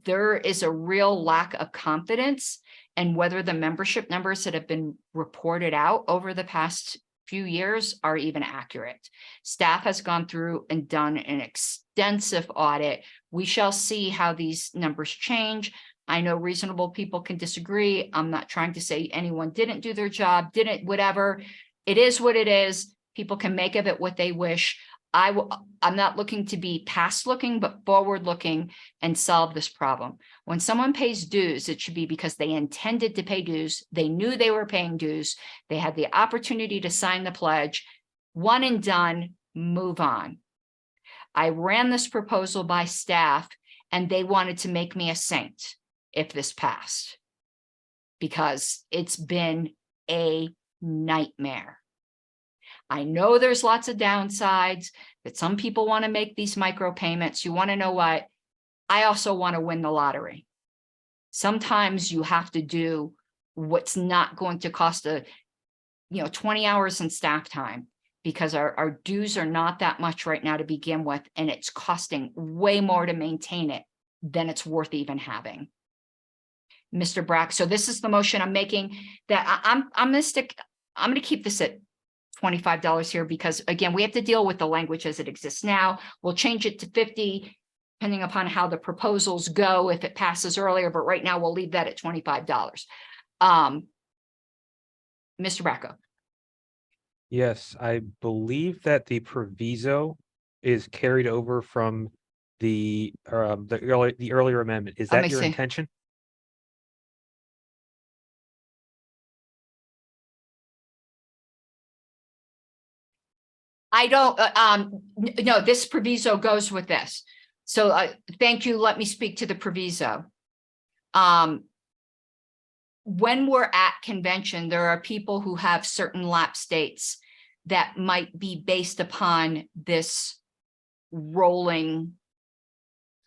There is a real lack of confidence in whether the membership numbers that have been reported out over the past few years are even accurate. Staff has gone through and done an extensive audit. We shall see how these numbers change. I know reasonable people can disagree. I'm not trying to say anyone didn't do their job, didn't, whatever. It is what it is. People can make of it what they wish. I'm not looking to be past looking, but forward looking and solve this problem. When someone pays dues, it should be because they intended to pay dues. They knew they were paying dues. They had the opportunity to sign the pledge. One and done, move on. I ran this proposal by staff and they wanted to make me a saint if this passed, because it's been a nightmare. I know there's lots of downsides, that some people want to make these micro payments. You want to know what? I also want to win the lottery. Sometimes you have to do what's not going to cost 20 hours in staff time, because our dues are not that much right now to begin with, and it's costing way more to maintain it than it's worth even having. Mr. Brack, so this is the motion I'm making, that I'm going to keep this at $25 here, because again, we have to deal with the language as it exists now. We'll change it to 50 depending upon how the proposals go, if it passes earlier, but right now we'll leave that at $25. Mr. Bracco. Yes, I believe that the proviso is carried over from the earlier amendment. Is Let that me your see. intention? I don't, no, this proviso goes with this. So thank you. Let me speak to the proviso. When we're at convention, there are people who have certain lapse dates that might be based upon this rolling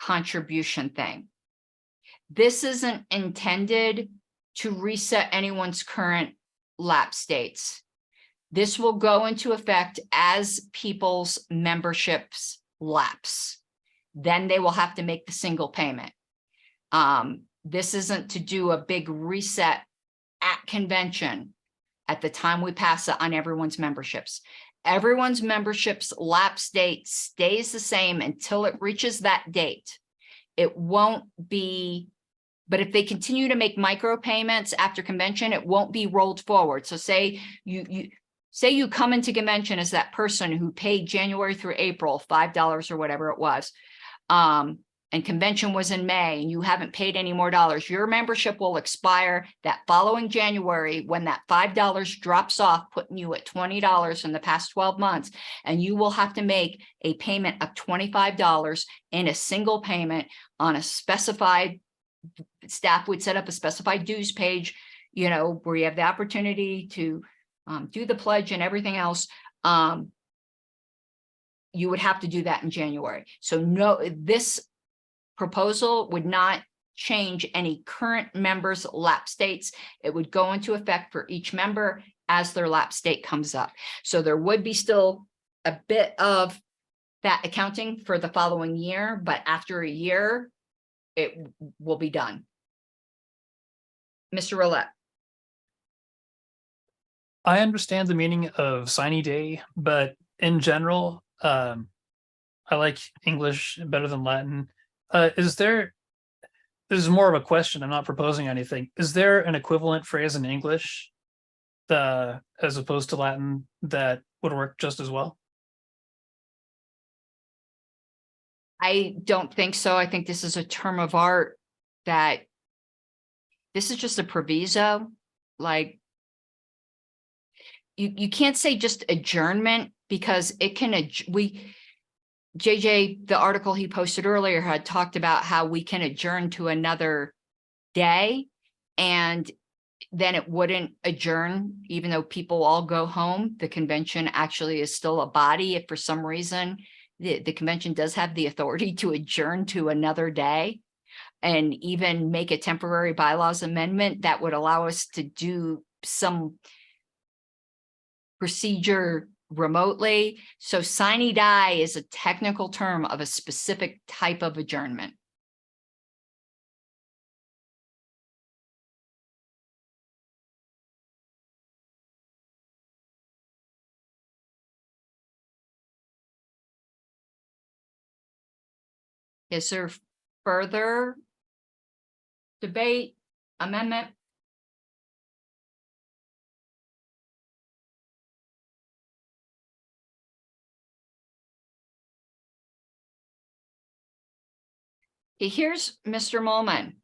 contribution thing. This isn't intended to reset anyone's current lapse dates. This will go into effect as people's memberships lapse. Then they will have to make the single payment. This isn't to do a big reset at convention at the time we pass it on everyone's memberships. Everyone's memberships lapse date stays the same until it reaches that date. It won't be, but if they continue to make micro payments after convention, it won't be rolled forward. So say you come into convention as that person who paid January through April, $5 or whatever it was, and convention was in May and you haven't paid any more dollars, your membership will expire that following January when that $5 drops off, putting you at $20 in the past 12 months. And you will have to make a payment of $25 in a single payment on a specified, staff would set up a specified dues page, where you have the opportunity to do the pledge and everything else. You would have to do that in January. So no, this proposal would not change any current members' lapse dates. It would go into effect for each member as their lapse date comes up. So there would be still a bit of that accounting for the following year, but after a year, it will be done. Mr. Roulette. I understand the meaning of signy day, but in general, I like English better than Latin. This is more of a question, I'm not proposing anything. Is there an equivalent phrase in English as opposed to Latin that would work just as well? I don't think so. I think this is a term of art that this is just a proviso. Like you can't say just adjournment, because it can, JJ, the article he posted earlier had talked about how we can adjourn to another day, and then it wouldn't adjourn, even though people all go home. The convention actually is still a body. If for some reason the convention does have the authority to adjourn to another day and even make a temporary bylaws amendment that would allow us to do some procedure remotely. So sine die is a technical term of a specific type of adjournment. Is there further debate, amendment? Here's Mr. Molman.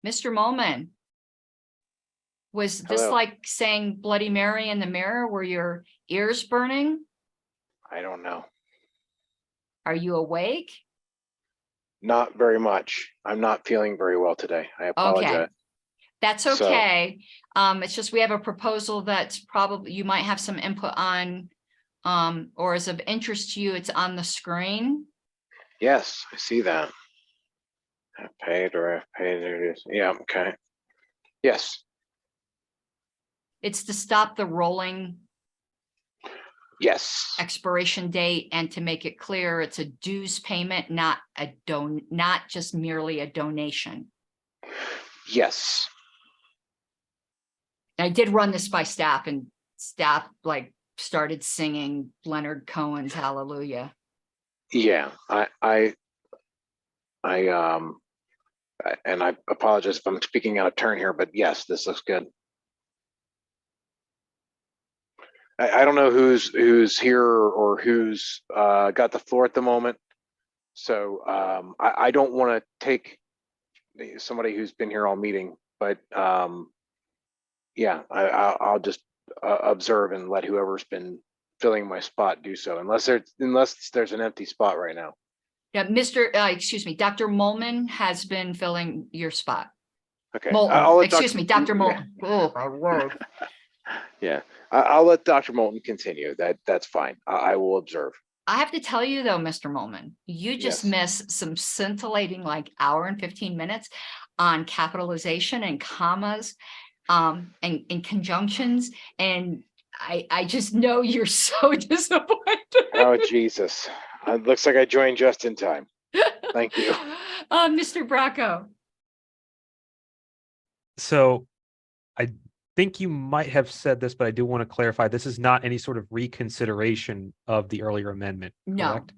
Mr. Molman. Was this Hello. like saying Bloody Mary in the mirror? Were your ears burning? I don't know. Are you awake? Not very much. I'm not feeling very well today. I apologize. That's So- okay. It's just we have a proposal that's probably you might have some input on, or is of interest to you. It's on the screen. Yes, I see that. I've paid or I've paid. There it is. Yeah, okay. Yes, It's to stop the rolling yes, expiration date and to make it clear it's a dues payment, not just merely a donation. yes. I did run this by staff and staff like started singing Leonard Cohen's Hallelujah. Yeah, and I apologize if I'm speaking out of turn here, but yes, this looks good. I don't know who's here or who's got the floor at the moment. So I don't want to take somebody who's been here all meeting, but yeah, I'll just observe and let whoever's been filling my spot do so, unless there's an empty spot right now. Yeah, excuse me, Dr. Molman has been filling your spot. Okay, Molten, excuse me, Dr. Molten. Oh, my word. Yeah, I'll let Dr. Moulton continue. That's fine. I will observe. I have to tell you though, Mr. Molman, you just Yes. missed some scintillating like hour and 15 minutes on capitalization and commas, and conjunctions. And I just know you're so disappointed. Oh, Jesus. It looks like I joined just in time. Thank you. Mr. Bracco. So I think you might have said this, but I do want to clarify. This is not any sort of reconsideration of the earlier amendment, No, correct?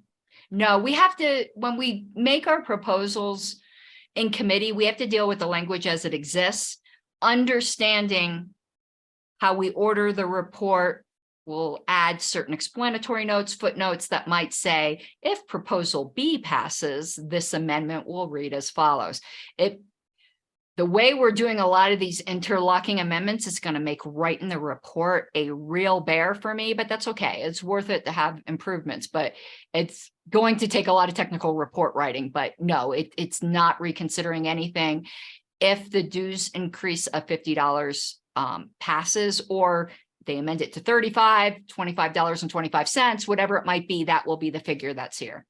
no, we have to, when we make our proposals in committee, we have to deal with the language as it exists, understanding how we order the report. We'll add certain explanatory notes, footnotes that might say, if proposal B passes, this amendment will read as follows. The way we're doing a lot of these interlocking amendments is going to make writing the report a real bear for me, but that's okay. It's worth it to have improvements, but it's going to take a lot of technical report writing. But no, it's not reconsidering anything. If the dues increase of $50 passes, or they amend it to $35, $25.25, whatever it might be, that will be the figure that's here.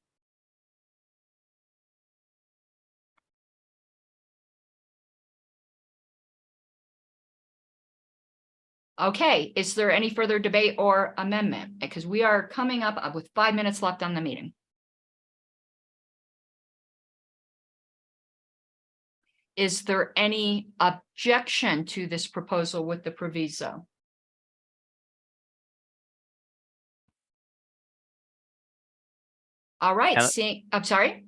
Okay, is there any further debate or amendment? Because we are coming up with 5 minutes left on the meeting. Is there any objection to this proposal with the proviso? All right, I'm sorry.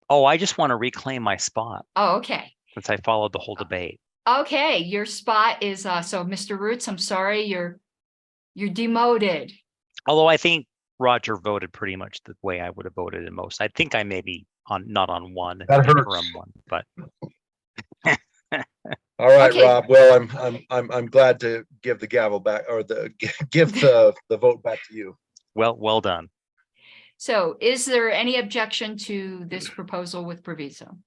Oh, I just want to reclaim my spot Oh, okay. since I followed the whole debate. Okay, your spot is so Mr. Roots, I'm sorry, you're demoted. Although I think Roger voted pretty much the way I would have voted in most. I think I may be not on one. That hurts. Or on one, but All right, Okay. Rob. Well, I'm glad to give the gavel back, or give the vote back to you. well done. So is there any objection to this proposal with proviso?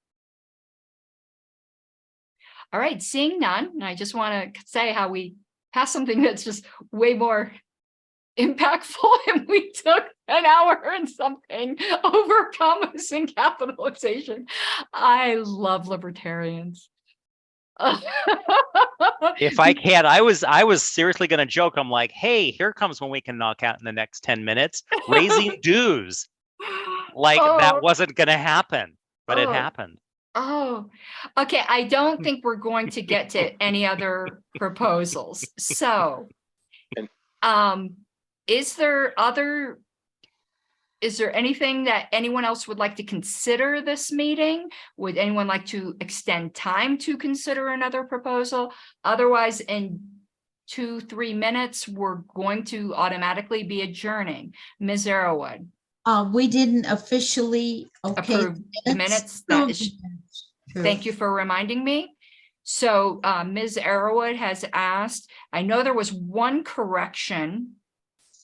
All right, seeing none, and I just want to say how we pass something that's just way more impactful and we took an hour and something over commas and capitalization. I love libertarians. If I can, I was seriously going to joke. I'm like, hey, here comes when we can knock out in the next 10 minutes, raising dues. Like that wasn't going to happen, but it happened. Oh, okay. I don't think we're going to get to any other proposals. So, is there anything that anyone else would like to consider this meeting? Would anyone like to extend time to consider another proposal? Otherwise, in 2-3 minutes, we're going to automatically be adjourning. Ms. Arrowood, We didn't officially, okay. approve the minutes. That is, True. thank you for reminding me. So Ms. Arrowood has asked, I know there was one correction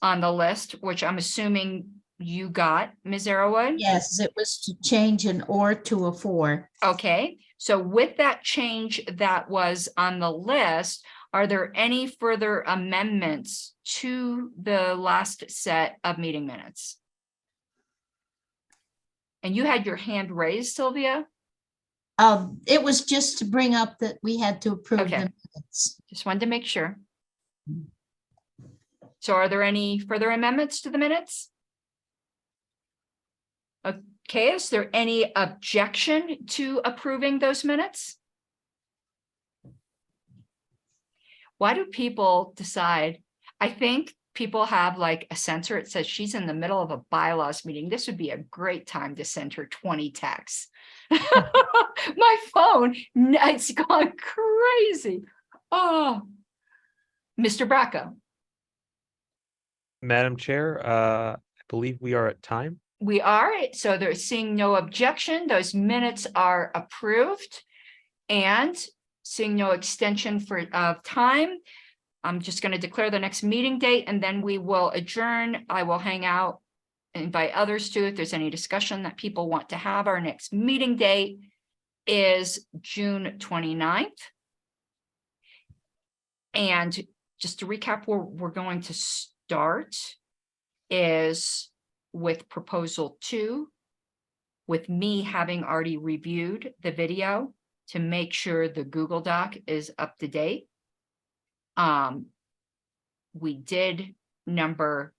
on the list, which I'm assuming you got, Ms. Arrowood? Yes, it was to change an or to a for. Okay, so with that change that was on the list, are there any further amendments to the last set of meeting minutes? And you had your hand raised, Sylvia? It was just to bring up that we had to approve Okay. the minutes. Just wanted to make sure. So are there any further amendments to the minutes? Okay, is there any objection to approving those minutes? Why do people decide? I think people have like a sensor. It says she's in the middle of a bylaws meeting. This would be a great time to send her 20 texts. My phone, it's gone crazy. Oh, Mr. Bracco. Madam Chair, I believe we are at time. We are, so they're seeing no objection. Those minutes are approved. And seeing no extension of time, I'm just going to declare the next meeting date and then we will adjourn. I will hang out, invite others to if there's any discussion that people want to have. Our next meeting date is June 29th. And just to recap, where we're going to start is with proposal 2, with me having already reviewed the video to make sure the Google Doc is up to date. We did number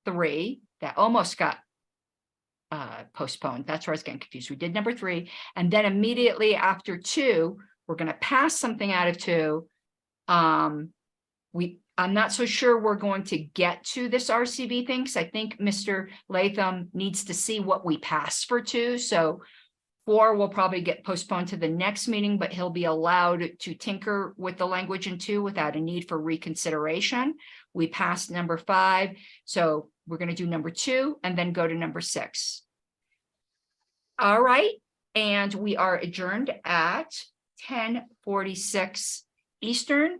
3 that almost got postponed. That's where I was getting confused. We did number 3, and then immediately after 2, we're going to pass something out of 2. I'm not so sure we're going to get to this RCB thing because I think Mr. Latham needs to see what we pass for 2. So 4 will probably get postponed to the next meeting, but he'll be allowed to tinker with the language in 2 without a need for reconsideration. We passed number 5. So we're going to do number 2 and then go to number 6. All right. And we are adjourned at 10:46 Eastern.